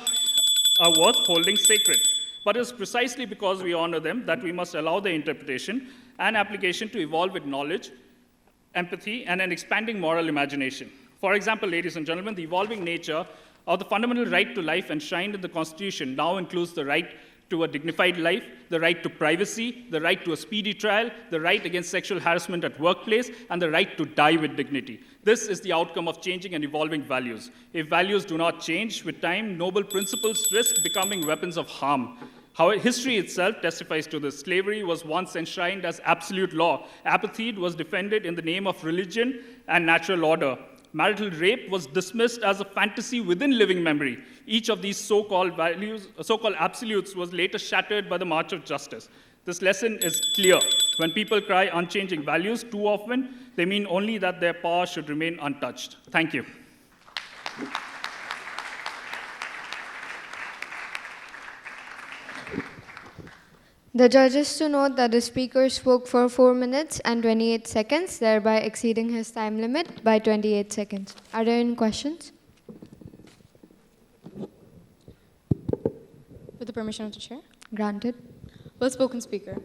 worth holding sacred. But it's precisely because we honor them that we must allow their interpretation and application to evolve with knowledge, empathy, and an expanding moral imagination. For example, ladies and gentlemen, the evolving nature of the fundamental right to life enshrined in the Constitution now includes the right to a dignified life, the right to privacy, the right to a speedy trial, the right against sexual harassment at workplace, and the right to die with dignity. This is the outcome of changing and evolving values. If values do not change with time, noble principles risk becoming weapons of harm. However, history itself testifies to this. Slavery was once enshrined as absolute law. Apartheid was defended in the name of religion and natural order. Marital rape was dismissed as a fantasy within living memory. Each of these so-called absolutes was later shattered by the march of justice. This lesson is clear. When people cry unchanging values too often, they mean only that their power should remain untouched. Thank you. The judges to note that the speaker spoke for 4 minutes and 28 seconds, thereby exceeding his time limit by 28 seconds. Are there any questions? With the permission of the chair. Granted. Well spoken, Speaker.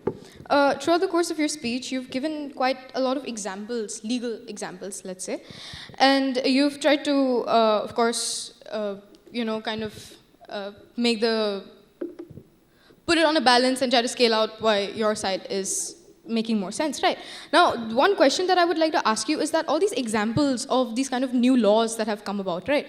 Throughout the course of your speech, you've given quite a lot of examples, legal examples, let's say. And you've tried to, of course, put it on a balance and try to scale out why your side is making more sense, right? Now, one question that I would like to ask you is that all these examples of these kind of new laws that have come about, right?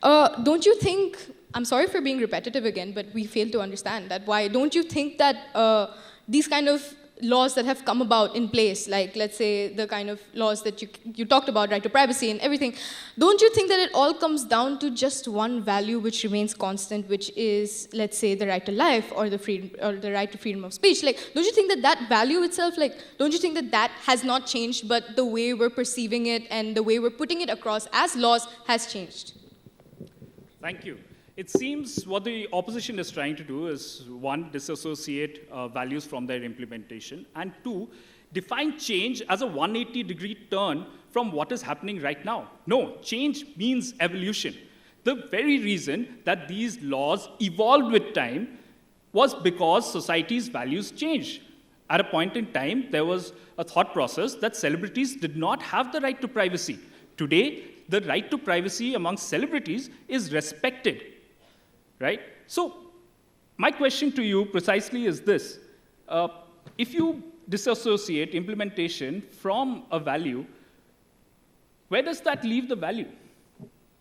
Don't you think, I'm sorry for being repetitive again, but we fail to understand that why. Don't you think that these kind of laws that have come about in place, like let's say the kind of laws that you talked about, right to privacy and everything, don't you think that it all comes down to just one value which remains constant, which is, let's say, the right to life or the right to freedom of speech? Like, don't you think that that value itself, like, don't you think that that has not changed, but the way we're perceiving it and the way we're putting it across as laws has changed? Thank you. It seems what the opposition is trying to do is, one, disassociate values from their implementation, and two, define change as a 180-degree turn from what is happening right now. No, change means evolution. The very reason that these laws evolved with time was because society's values changed. At a point in time, there was a thought process that celebrities did not have the right to privacy. Today, the right to privacy amongst celebrities is respected, right? So, my question to you precisely is this. If you disassociate implementation from a value, where does that leave the value?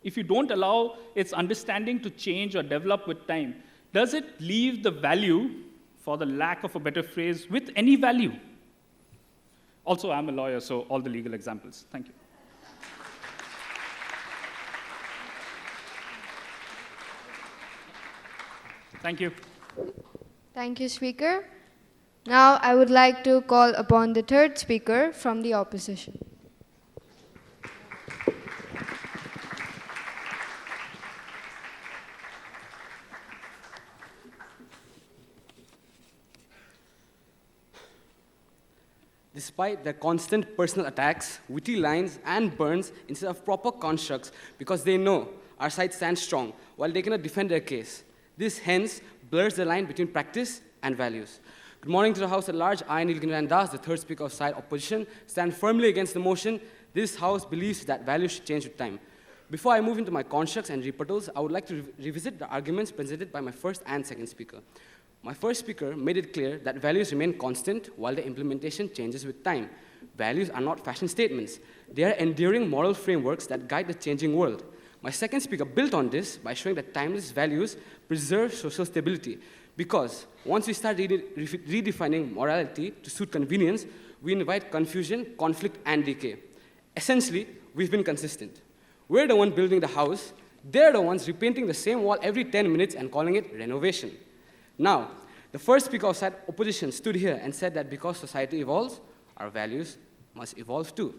If you don't allow its understanding to change or develop with time, does it leave the value, for the lack of a better phrase, with any value? Also, I'm a lawyer, so all the legal examples. Thank you. Thank you. Thank you, speaker. Now I would like to call upon the third speaker from the opposition. Despite their constant personal attacks, witty lines, and burns instead of proper constructs, because they know our side stands strong while they cannot defend their case. This hence blurs the line between practice and values. Good morning to the House at large. I, Charandas, the third speaker of side opposition, stand firmly against the motion. This House believes that values should change with time. Before I move into my constructs and rebuttals, I would like to revisit the arguments presented by my first and second speaker. My first speaker made it clear that values remain constant while the implementation changes with time. Values are not fashion statements. They are enduring moral frameworks that guide the changing world. My second speaker built on this by showing that timeless values preserve social stability, because once we start redefining morality to suit convenience, we invite confusion, conflict, and decay. Essentially, we've been consistent. We're the one building the house. They're the ones repainting the same wall every 10 minutes and calling it renovation. Now, the first speaker of side opposition stood here and said that because society evolves, our values must evolve too.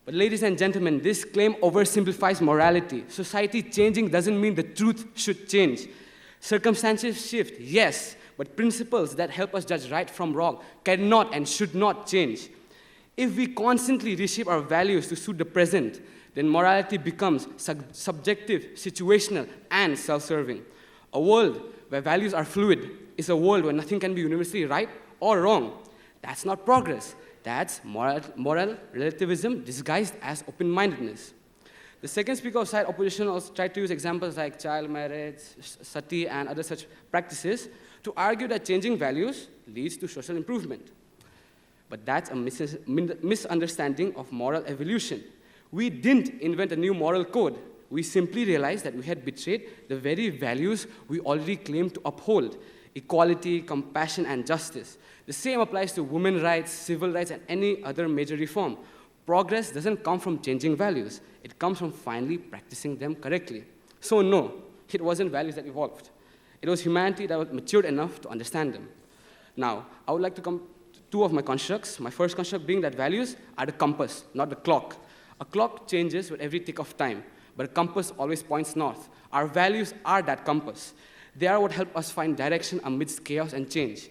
But ladies and gentlemen, this claim oversimplifies morality. Society changing doesn't mean the truth should change. Circumstances shift, yes, but principles that help us judge right from wrong cannot and should not change. If we constantly reshape our values to suit the present, then morality becomes subjective, situational, and self-serving. A world where values are fluid is a world where nothing can be universally right or wrong. That's not progress. That's moral relativism disguised as open-mindedness. The second speaker of side opposition also tried to use examples like child marriage, sati, and other such practices to argue that changing values leads to social improvement. But that's a misunderstanding of moral evolution. We didn't invent a new moral code. We simply realized that we had betrayed the very values we already claimed to uphold: equality, compassion, and justice. The same applies to women's rights, civil rights, and any other major reform. Progress doesn't come from changing values. It comes from finally practicing them correctly. So no, it wasn't values that evolved. It was humanity that was matured enough to understand them. Now, I would like to come to two of my constructs. My first construct being that values are the compass, not the clock. A clock changes with every tick of time, but a compass always points north. Our values are that compass. They are what help us find direction amidst chaos and change.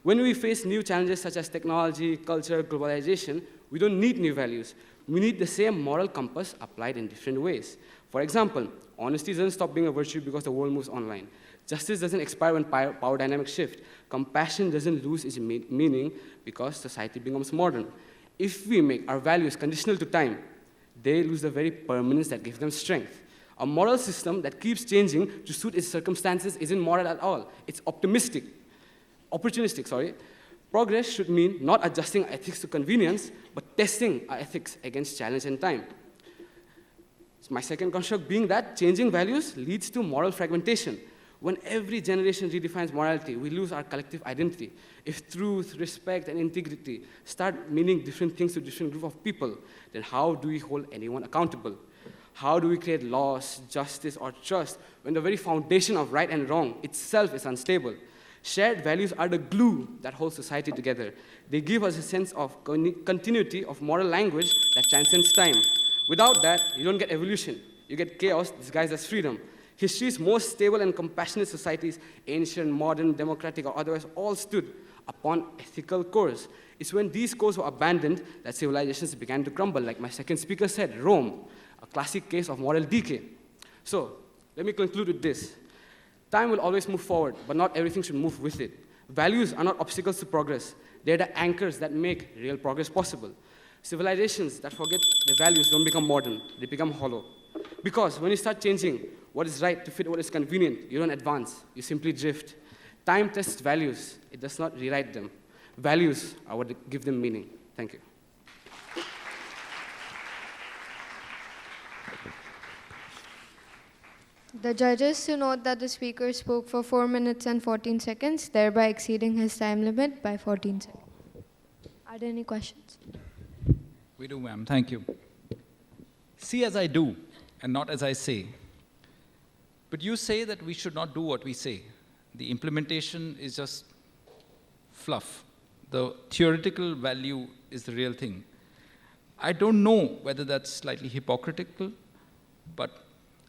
When we face new challenges such as technology, culture, globalization, we don't need new values. We need the same moral compass applied in different ways. For example, honesty doesn't stop being a virtue because the world moves online. Justice doesn't expire when power dynamics shift. Compassion doesn't lose its meaning because society becomes modern. If we make our values conditional to time, they lose the very permanence that gives them strength. A moral system that keeps changing to suit its circumstances isn't moral at all. It's opportunistic. Progress should mean not adjusting our ethics to convenience, but testing our ethics against challenge and time. My second construct being that changing values leads to moral fragmentation. When every generation redefines morality, we lose our collective identity. If truth, respect, and integrity start meaning different things to different group of people, then how do we hold anyone accountable? How do we create laws, justice, or trust when the very foundation of right and wrong itself is unstable? Shared values are the glue that holds society together. They give us a sense of continuity of moral language that transcends time. Without that, you don't get evolution. You get chaos disguised as freedom. History's most stable and compassionate societies, ancient, modern, democratic, or otherwise, all stood upon ethical cores. It's when these cores were abandoned that civilizations began to crumble, like my second speaker said, Rome, a classic case of moral decay. So, Let me conclude with this. Time will always move forward, but not everything should move with it. Values are not obstacles to progress. They're the anchors that make real progress possible. Civilizations that forget their values don't become modern, they become hollow. Because when you start changing what is right to fit what is convenient, you don't advance, you simply drift. Time tests values, it does not rewrite them. Values are what give them meaning. Thank you. The judges to note that the speaker spoke for 4 minutes and 14 seconds, thereby exceeding his time limit by 14 seconds. Are there any questions? We do, ma'am. Thank you. See as I do, and not as I say. But you say that we should not do what we say. The implementation is just fluff. The theoretical value is the real thing. I don't know whether that's slightly hypocritical, but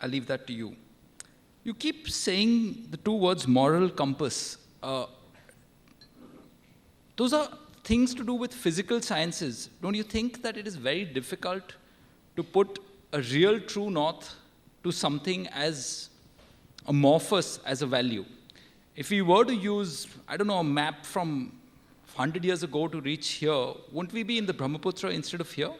I'll leave that to you. You keep saying the two words moral compass. Those are things to do with physical sciences. Don't you think that it is very difficult to put a real true north to something as amorphous as a value? If we were to use, I don't know, a map from 100 years ago to reach here, wouldn't we be in the Brahmaputra instead of here?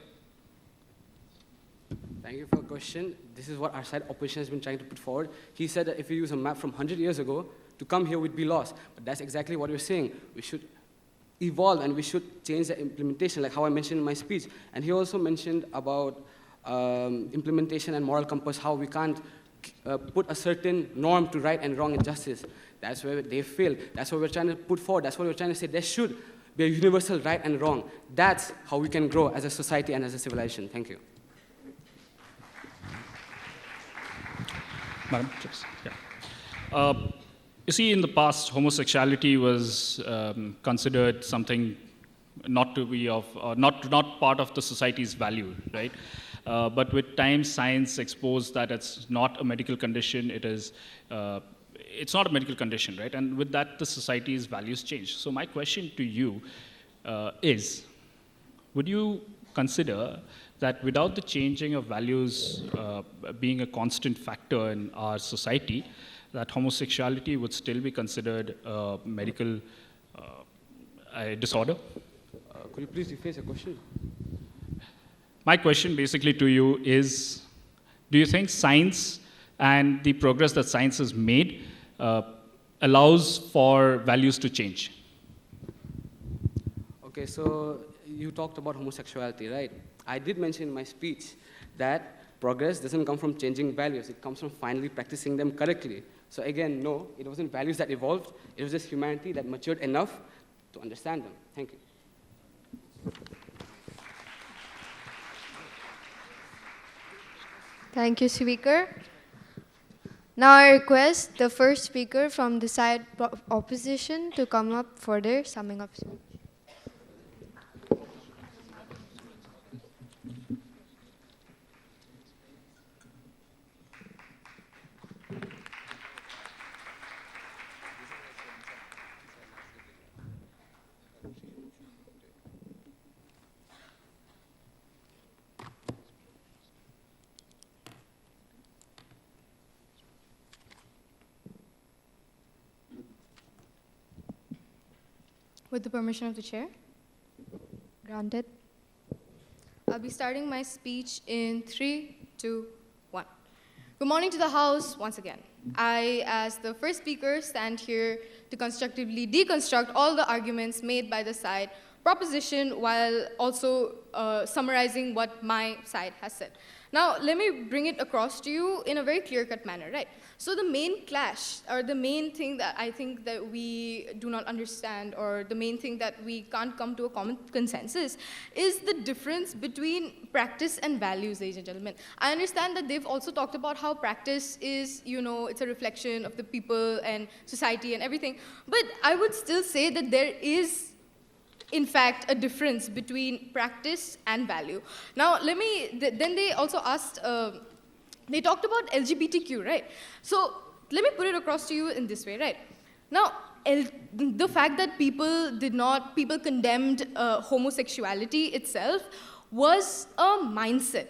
Thank you for the question. This is what our side opposition has been trying to put forward. He said that if we use a map from 100 years ago, to come here we'd be lost. But that's exactly what we're saying. We should evolve and we should change the implementation, like how I mentioned in my speech. And he also mentioned about implementation and moral compass, how we can't put a certain norm to right and wrong and justice. That's where they fail. That's what we're trying to put forward. That's what we're trying to say. There should be a universal right and wrong. That's how we can grow as a society and as a civilization. Thank you. Madam, please. Yeah. You see, in the past, homosexuality was considered something not to be of, not part of the society's value, right? But with time, science exposed that it's not a medical condition. It's not a medical condition, right? And with that, the society's values change. So my question to you is, would you consider that without the changing of values being a constant factor in our society, that homosexuality would still be considered a medical disorder? Could you please rephrase your question? My question basically to you is, do you think science and the progress that science has made allows for values to change? Okay, so you talked about homosexuality, right? I did mention in my speech that progress doesn't come from changing values. It comes from finally practicing them correctly. So again, no, it wasn't values that evolved. It was just humanity that matured enough to understand them. Thank you. Thank you, speaker. Now I request the first speaker from the side of opposition to come up for their summing up speech. With the permission of the chair. Granted. I'll be starting my speech in 3, 2, 1. Good morning to the House once again. I, as the first speaker, stand here to constructively deconstruct all the arguments made by the side proposition while also summarizing what my side has said. Now, let me bring it across to you in a very clear-cut manner, right? So the main clash, or the main thing that I think that we do not understand, or the main thing that we can't come to a common consensus, is the difference between practice and values, ladies and gentlemen. I understand that they've also talked about how practice is, it's a reflection of the people and society and everything, but I would still say that there is in fact, a difference between practice and value. Now, then they also asked, they talked about LGBTQ, right? So let me put it across to you in this way, right? Now, the fact that people condemned homosexuality itself was a mindset.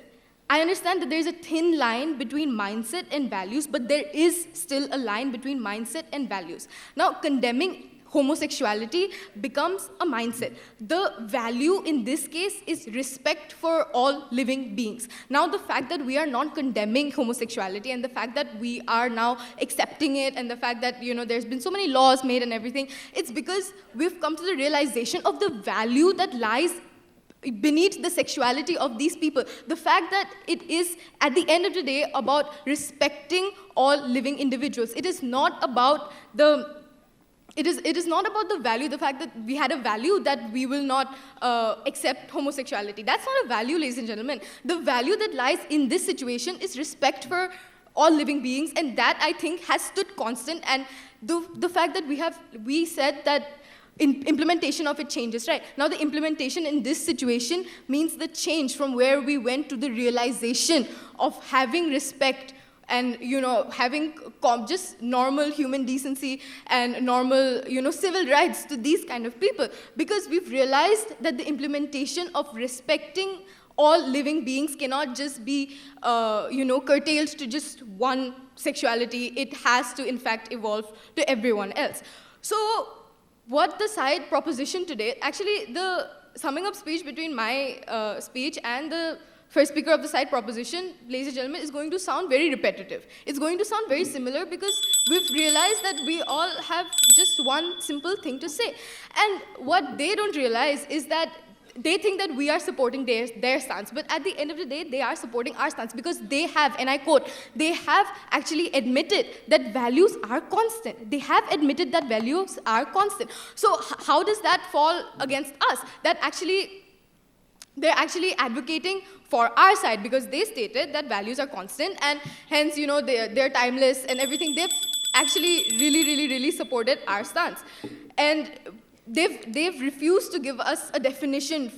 I understand that there's a thin line between mindset and values, but there is still a line between mindset and values. Now, condemning homosexuality becomes a mindset. The value in this case is respect for all living beings. Now, the fact that we are not condemning homosexuality and the fact that we are now accepting it and the fact that, there's been so many laws made and everything, it's because we've come to the realization of the value that lies beneath the sexuality of these people. The fact that it is, at the end of the day, about respecting all living individuals. It is not about the It is not about the value, the fact that we had a value that we will not accept homosexuality. That's not a value, ladies and gentlemen. The value that lies in this situation is respect for all living beings, and that, I think, has stood constant. And the fact that we said that implementation of it changes, right? Now, the implementation in this situation means the change from where we went to the realization of having respect and, having just normal human decency and normal, civil rights to these kind of people. Because we've realized that the implementation of respecting all living beings cannot just be, curtailed to just one sexuality. It has to, in fact, evolve to everyone else. So, what the side proposition today, actually, the summing up speech between my speech and the first speaker of the side proposition, ladies and gentlemen, is going to sound very repetitive. It's going to sound very similar because we've realized that we all have just one simple thing to say. And what they don't realize is that they think that we are supporting their stance, but at the end of the day, they are supporting our stance because they have, and I quote, they have actually admitted that values are constant. They have admitted that values are constant. So how does that fall against us? That actually, they're actually advocating for our side because they stated that values are constant and hence, they're timeless and everything. They've actually really supported our stance. And they've refused to give us a definition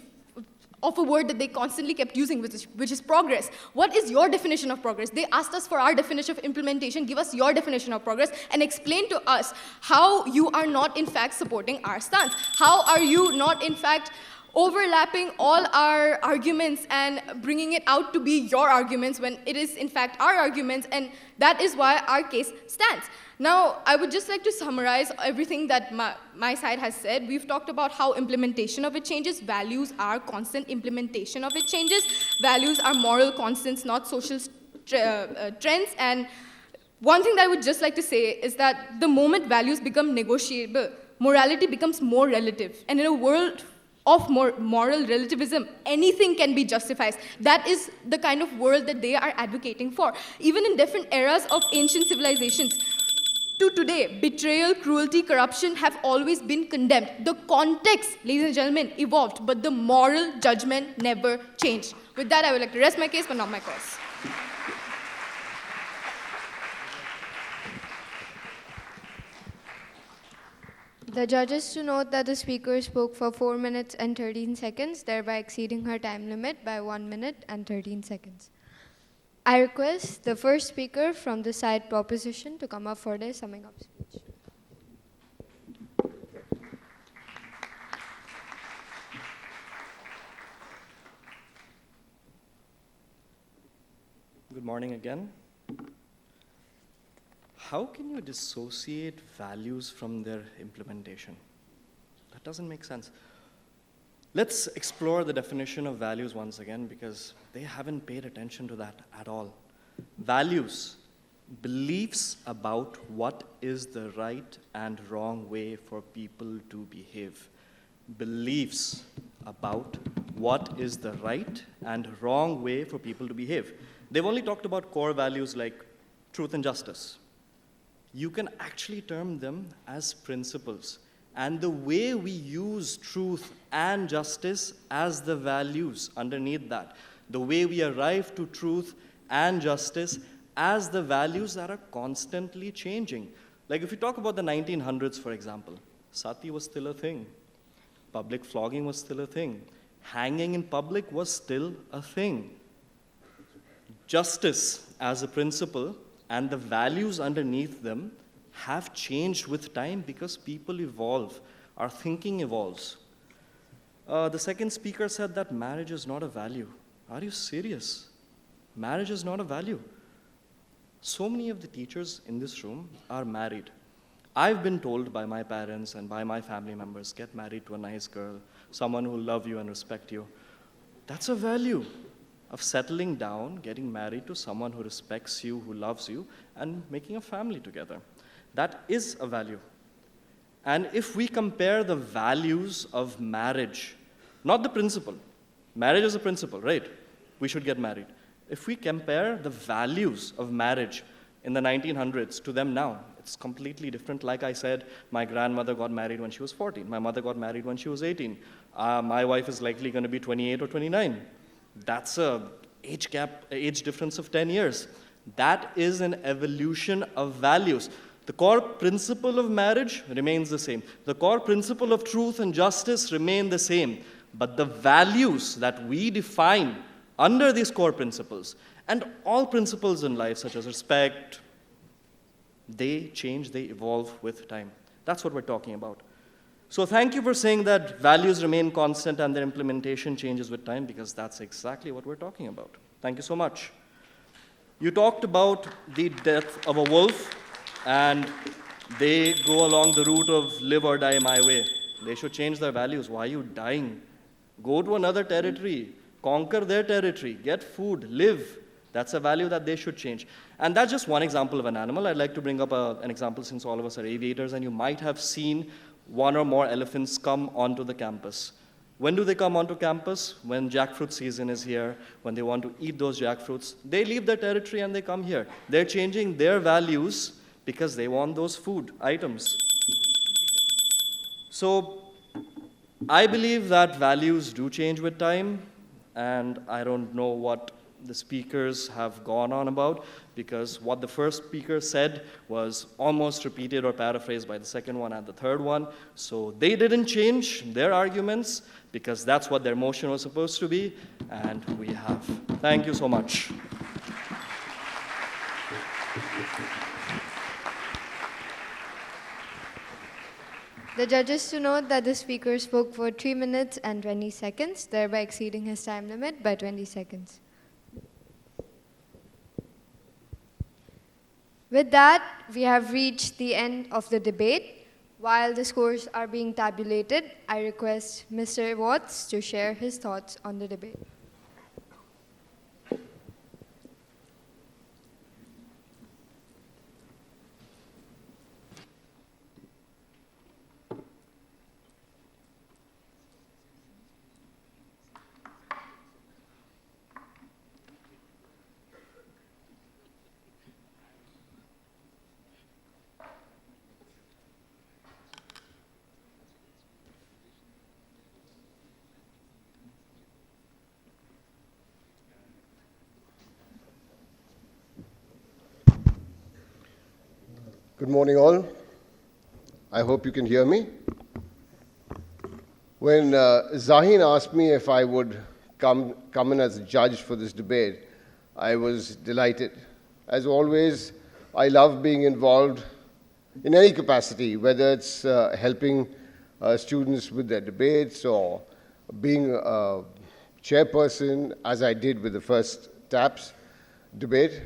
of a word that they constantly kept using, which is progress. What is your definition of progress? They asked us for our definition of implementation. Give us your definition of progress and explain to us how you are not, in fact, supporting our stance. How are you not, in fact, overlapping all our arguments and bringing it out to be your arguments when it is, in fact, our arguments, and that is why our case stands. Now, I would just like to summarize everything that my side has said. We've talked about how implementation of it changes. Values are constant. Implementation of it changes. Values are moral constants, not social trends. And one thing that I would just like to say is that the moment values become negotiable, morality becomes more relative. And in a world of moral relativism, anything can be justified. That is the kind of world that they are advocating for. Even in different eras of ancient civilizations, to today, betrayal, cruelty, corruption have always been condemned. The context, ladies and gentlemen, evolved, but the moral judgment never changed. With that, I would like to rest my case, but not my cause. The judges to note that the speaker spoke for 4 minutes and 13 seconds, thereby exceeding her time limit by 1 minute and 13 seconds. I request the first speaker from the side proposition to come up for their summing up speech. Good morning again. How can you dissociate values from their implementation? That doesn't make sense. Let's explore the definition of values once again because they haven't paid attention to that at all. Values, beliefs about what is the right and wrong way for people to behave. Beliefs about what is the right and wrong way for people to behave. They've only talked about core values like truth and justice. You can actually term them as principles. And the way we use truth and justice as the values underneath that, the way we arrive to truth and justice as the values that are constantly changing. Like if you talk about the 1900s, for example, sati was still a thing. Public flogging was still a thing. Hanging in public was still a thing. Justice as a principle and the values underneath them have changed with time because people evolve, our thinking evolves. The second speaker said that marriage is not a value. Are you serious? Marriage is not a value. So many of the teachers in this room are married. I've been told by my parents and by my family members, get married to a nice girl, someone who will love you and respect you. That's a value of settling down, getting married to someone who respects you, who loves you, and making a family together. That is a value. And if we compare the values of marriage, not the principle, marriage is a principle, right? We should get married. If we compare the values of marriage in the 1900s to them now, it's completely different. Like I said, my grandmother got married when she was 14. My mother got married when she was 18. My wife is likely going to be 28 or 29. That's a age difference of 10 years. That is an evolution of values. The core principle of marriage remains the same. The core principle of truth and justice remain the same. But the values that we define under these core principles, and all principles in life, such as respect, they change, they evolve with time. That's what we're talking about. So thank you for saying that values remain constant and their implementation changes with time, because that's exactly what we're talking about. Thank you so much. You talked about the death of a wolf, and they go along the route of live or die my way. They should change their values. Why are you dying? Go to another territory, conquer their territory, get food, live. That's a value that they should change. And that's just one example of an animal. I'd like to bring up an example, since all of us are aviators, and you might have seen one or more elephants come onto the campus. When do they come onto campus? When jackfruit season is here, when they want to eat those jackfruits. They leave their territory and they come here. They're changing their values because they want those food items. So I believe that values do change with time, and I don't know what the speakers have gone on about, because what the first speaker said was almost repeated or paraphrased by the second one and the third one. So they didn't change their arguments, because that's what their motion was supposed to be, and we have. Thank you so much. The judges to note that the speaker spoke for 3 minutes and 20 seconds, thereby exceeding his time limit by 20 seconds. With that, we have reached the end of the debate. While the scores are being tabulated, I request Mr. Watts to share his thoughts on the debate. Good morning, all. I hope you can hear me. When Zahin asked me if I would come in as a judge for this debate, I was delighted. As always, I love being involved in any capacity, whether it's helping students with their debates or being a chairperson, as I did with the first TAPS debate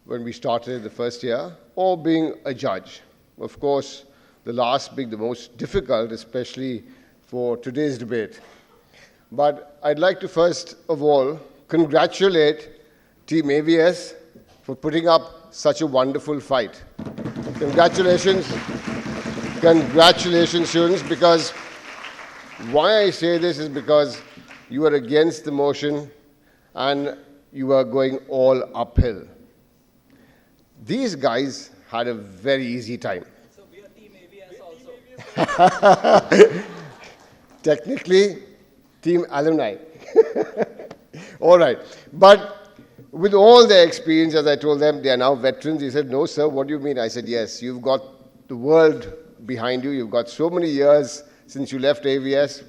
when we started the first year, or being a judge. Of course, the last being the most difficult, especially for today's debate. But I'd like to first of all congratulate Team AVS for putting up such a wonderful fight. Congratulations. Congratulations, students, because why I say this is because you are against the motion and you are going all uphill. These guys had a very easy time. So we are Team AVS also. Technically, Team Alumni. All right. But with all their experience, as I told them, they are now veterans. He said, no, sir, what do you mean? I said, yes, you've got the world behind you. You've got so many years since you left AVS,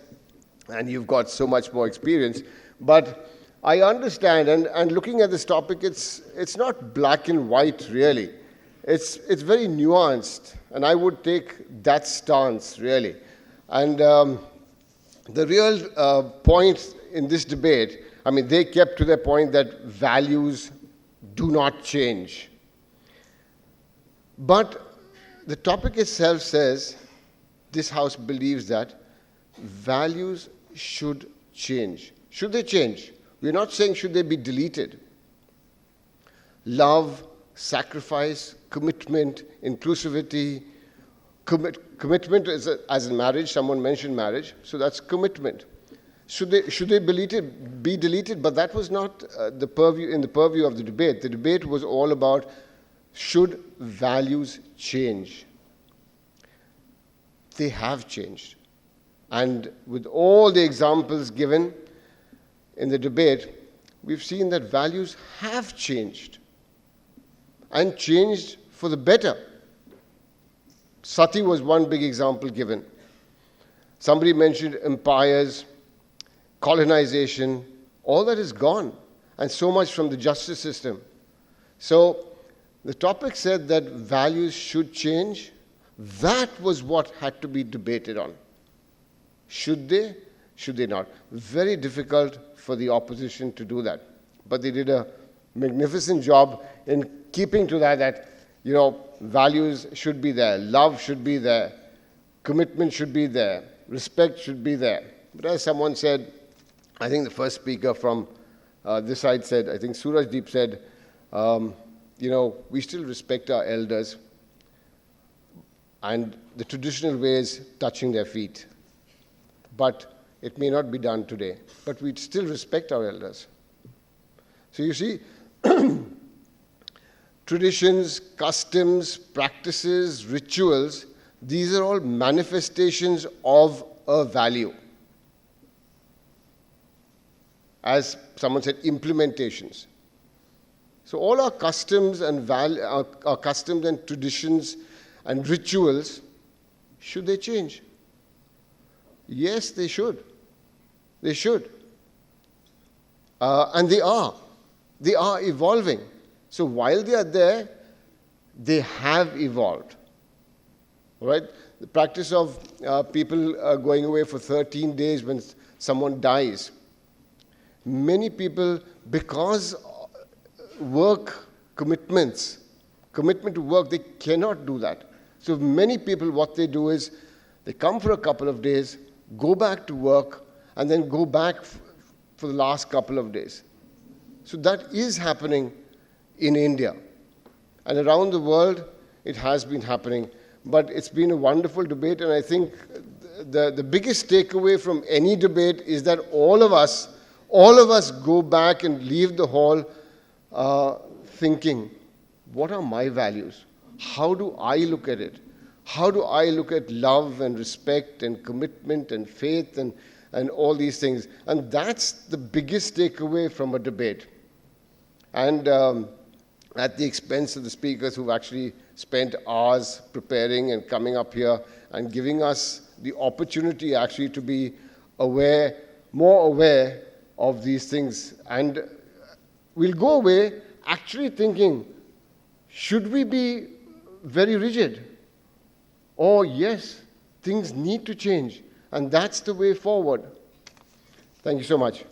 and you've got so much more experience. But I understand, and looking at this topic, it's not black and white, really. It's very nuanced, and I would take that stance, really. And the real point in this debate, I mean, they kept to their point that values do not change. But the topic itself says, this house believes that values should change. Should they change? We're not saying should they be deleted. Love, sacrifice, commitment, inclusivity. Commitment is as in marriage. Someone mentioned marriage, so that's commitment. Should they be deleted? But that was not in the purview of the debate. The debate was all about should values change. They have changed. And with all the examples given in the debate, we've seen that values have changed. And changed for the better. Sati was one big example given. Somebody mentioned empires, colonization, all that is gone. And so much from the justice system. So the topic said that values should change. That was what had to be debated on. Should they? Should they not? Very difficult for the opposition to do that. But they did a magnificent job in keeping to that, values should be there, love should be there, commitment should be there, respect should be there. But as someone said, I think the first speaker from this side said, I think Surajdeep said, we still respect our elders and the traditional ways touching their feet. But it may not be done today. But we still respect our elders. So you see, traditions, customs, practices, rituals, these are all manifestations of a value. As someone said, implementations. So all our customs and our customs and traditions and rituals, should they change? Yes, they should. They should. And they are. They are evolving. So while they are there, they have evolved. All right? The practice of people going away for 13 days when someone dies. Many people, because work commitment to work, they cannot do that. So many people, what they do is, they come for a couple of days, go back to work, and then go back for the last couple of days. So that is happening in India. And around the world, it has been happening. But it's been a wonderful debate, and I think the biggest takeaway from any debate is that all of us go back and leave the hall thinking, what are my values? How do I look at it? How do I look at love and respect and commitment and faith and all these things? And that's the biggest takeaway from a debate. And at the expense of the speakers who've actually spent hours preparing and coming up here and giving us the opportunity actually to be more aware of these things. And we'll go away actually thinking, should we be very rigid? Or yes, things need to change. And that's the way forward. Thank you so much.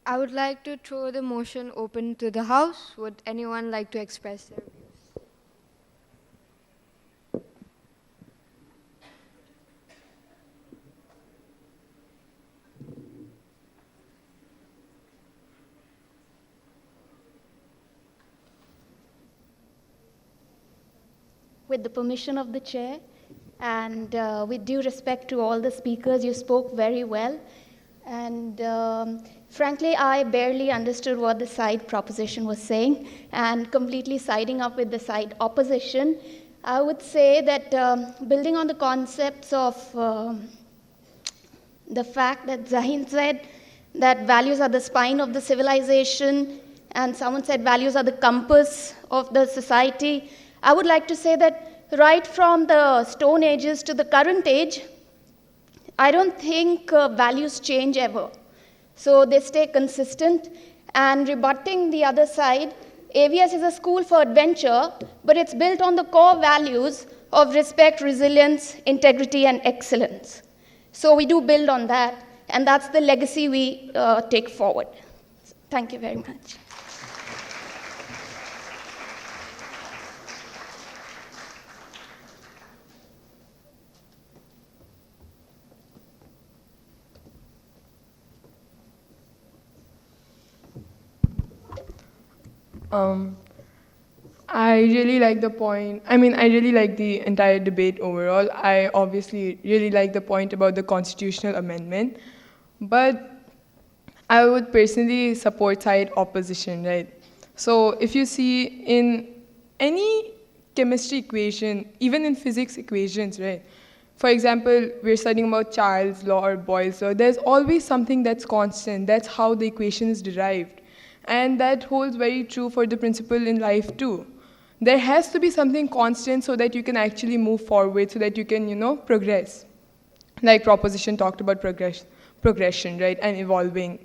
I would like to throw the motion open to the House. Would anyone like to express their views? With the permission of the chair, and with due respect to all the speakers, you spoke very well. And frankly, I barely understood what the side proposition was saying, and completely siding up with the side opposition. I would say that building on the concepts of the fact that Zahin said that values are the spine of the civilization, and someone said values are the compass of the society, I would like to say that right from the Stone Ages to the current age, I don't think values change ever. So they stay consistent. And rebutting the other side, AVS is a school for adventure, but it's built on the core values of respect, resilience, integrity, and excellence. So we do build on that, and that's the legacy we take forward. Thank you very much. I really like the point. I mean, I really like the entire debate overall. I obviously really like the point about the constitutional amendment, but I would personally support side opposition, right? So if you see in any chemistry equation, even in physics equations, right? For example, we're studying about Charles' law or Boyle's law. There's always something that's constant. That's how the equation is derived. And that holds very true for the principle in life too. There has to be something constant so that you can actually move forward, so that you can, progress. Like proposition talked about progression, right, and evolving.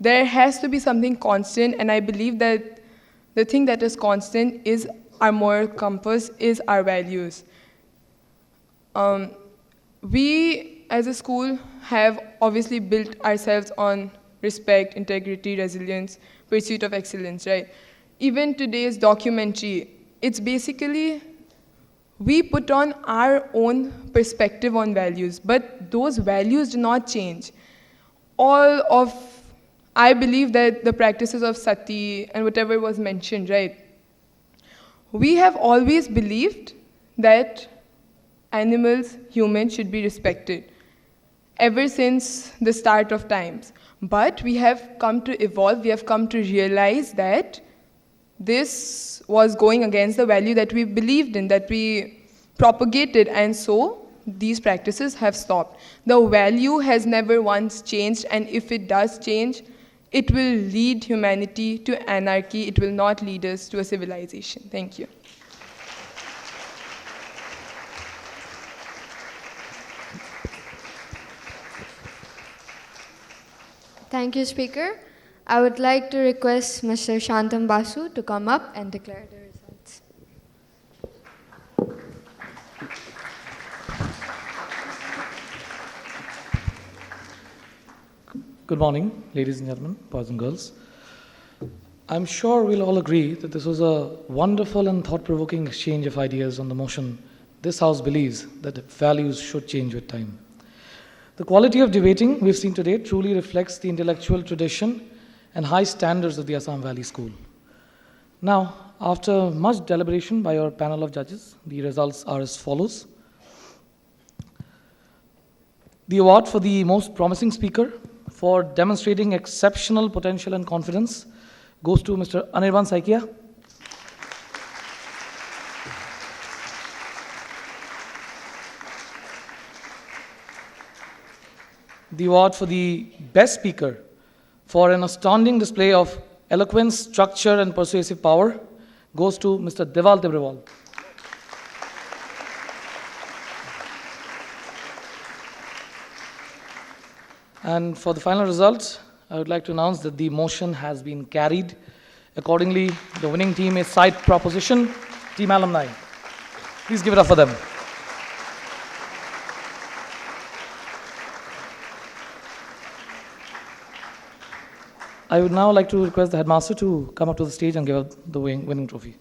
There has to be something constant, and I believe that the thing that is constant is our moral compass, is our values. We, as a school, have obviously built ourselves on respect, integrity, resilience, pursuit of excellence, right? Even today's documentary, it's basically, we put on our own perspective on values, but those values do not change. I believe that the practices of sati and whatever was mentioned, right? We have always believed that animals, humans should be respected ever since the start of times. But we have come to evolve, we have come to realize that this was going against the value that we believed in, that we propagated, and so these practices have stopped. The value has never once changed, and if it does change, it will lead humanity to anarchy. It will not lead us to a civilization. Thank you. Thank you, Speaker. I would like to request Mr. Shantam Basu to come up and declare the results. Good morning, ladies and gentlemen, boys and girls. I'm sure we'll all agree that this was a wonderful and thought-provoking exchange of ideas on the motion this House believes that values should change with time. The quality of debating we've seen today truly reflects the intellectual tradition and high standards of the Assam Valley School. Now, after much deliberation by our panel of judges, the results are as follows. The award for the most promising speaker for demonstrating exceptional potential and confidence goes to Mr. Anirban Saikia. The award for the best speaker for an astounding display of eloquence, structure, and persuasive power goes to Mr. Deval Tibrewal. And for the final results, I would like to announce that the motion has been carried. Accordingly, the winning team is side proposition, Team Alumni. Please give it up for them. I would now like to request the headmaster to come up to the stage and give out the winning trophy.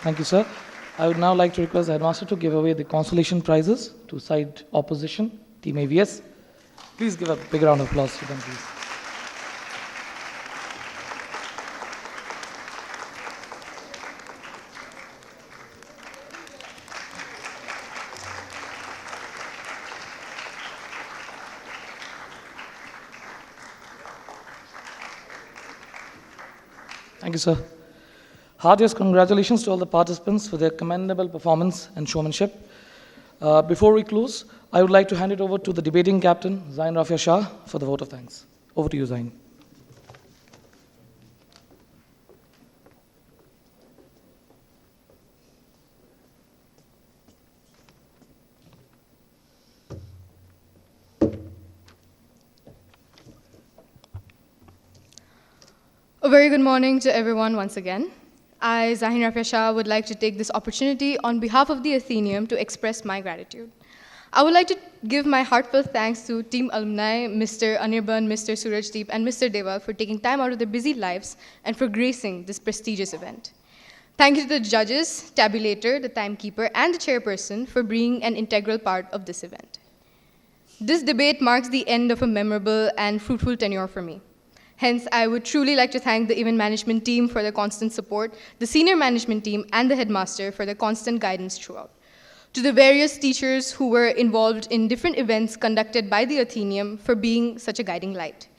Thank you, sir. I would now like to request the headmaster to give away the consolation prizes to side opposition, Team AVS. Please give a big round of applause to them, please. Thank you, sir. Heartiest congratulations to all the participants for their commendable performance and showmanship. Before we close, I would like to hand it over to the debating captain, Zain Rafia Shah, for the vote of thanks. Over to you, Zain. A very good morning to everyone once again. I, Zahin Rafia Shah, would like to take this opportunity on behalf of the Athenaeum to express my gratitude. I would like to give my heartfelt thanks to Team Alumni, Mr. Anirban, Mr. Surajdeep, and Mr. Deva for taking time out of their busy lives and for gracing this prestigious event. Thank you to the judges, tabulator, the timekeeper, and the chairperson for being an integral part of this event. This debate marks the end of a memorable and fruitful tenure for me. Hence, I would truly like to thank the event management team for their constant support, the senior management team, and the headmaster for their constant guidance throughout. To the various teachers who were involved in different events conducted by the Athenaeum for being such a guiding light.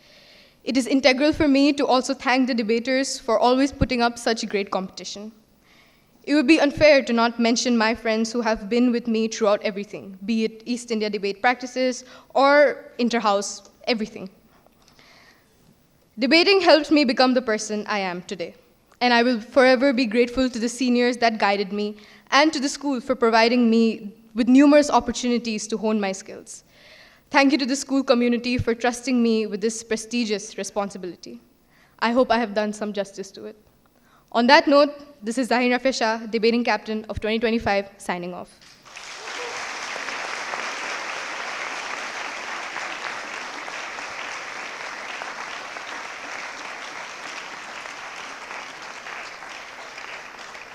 It is integral for me to also thank the debaters for always putting up such great competition. It would be unfair to not mention my friends who have been with me throughout everything, be it East India debate practices or inter-house, everything. Debating helped me become the person I am today, and I will forever be grateful to the seniors that guided me and to the school for providing me with numerous opportunities to hone my skills. Thank you to the school community for trusting me with this prestigious responsibility. I hope I have done some justice to it. On that note, this is Zahin Rafia Shah, debating captain of 2025, signing off.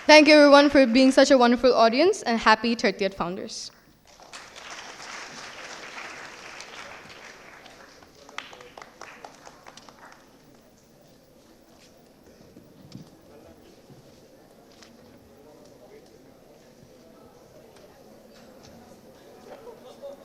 Thank you everyone for being such a wonderful audience, and happy 30th Founders.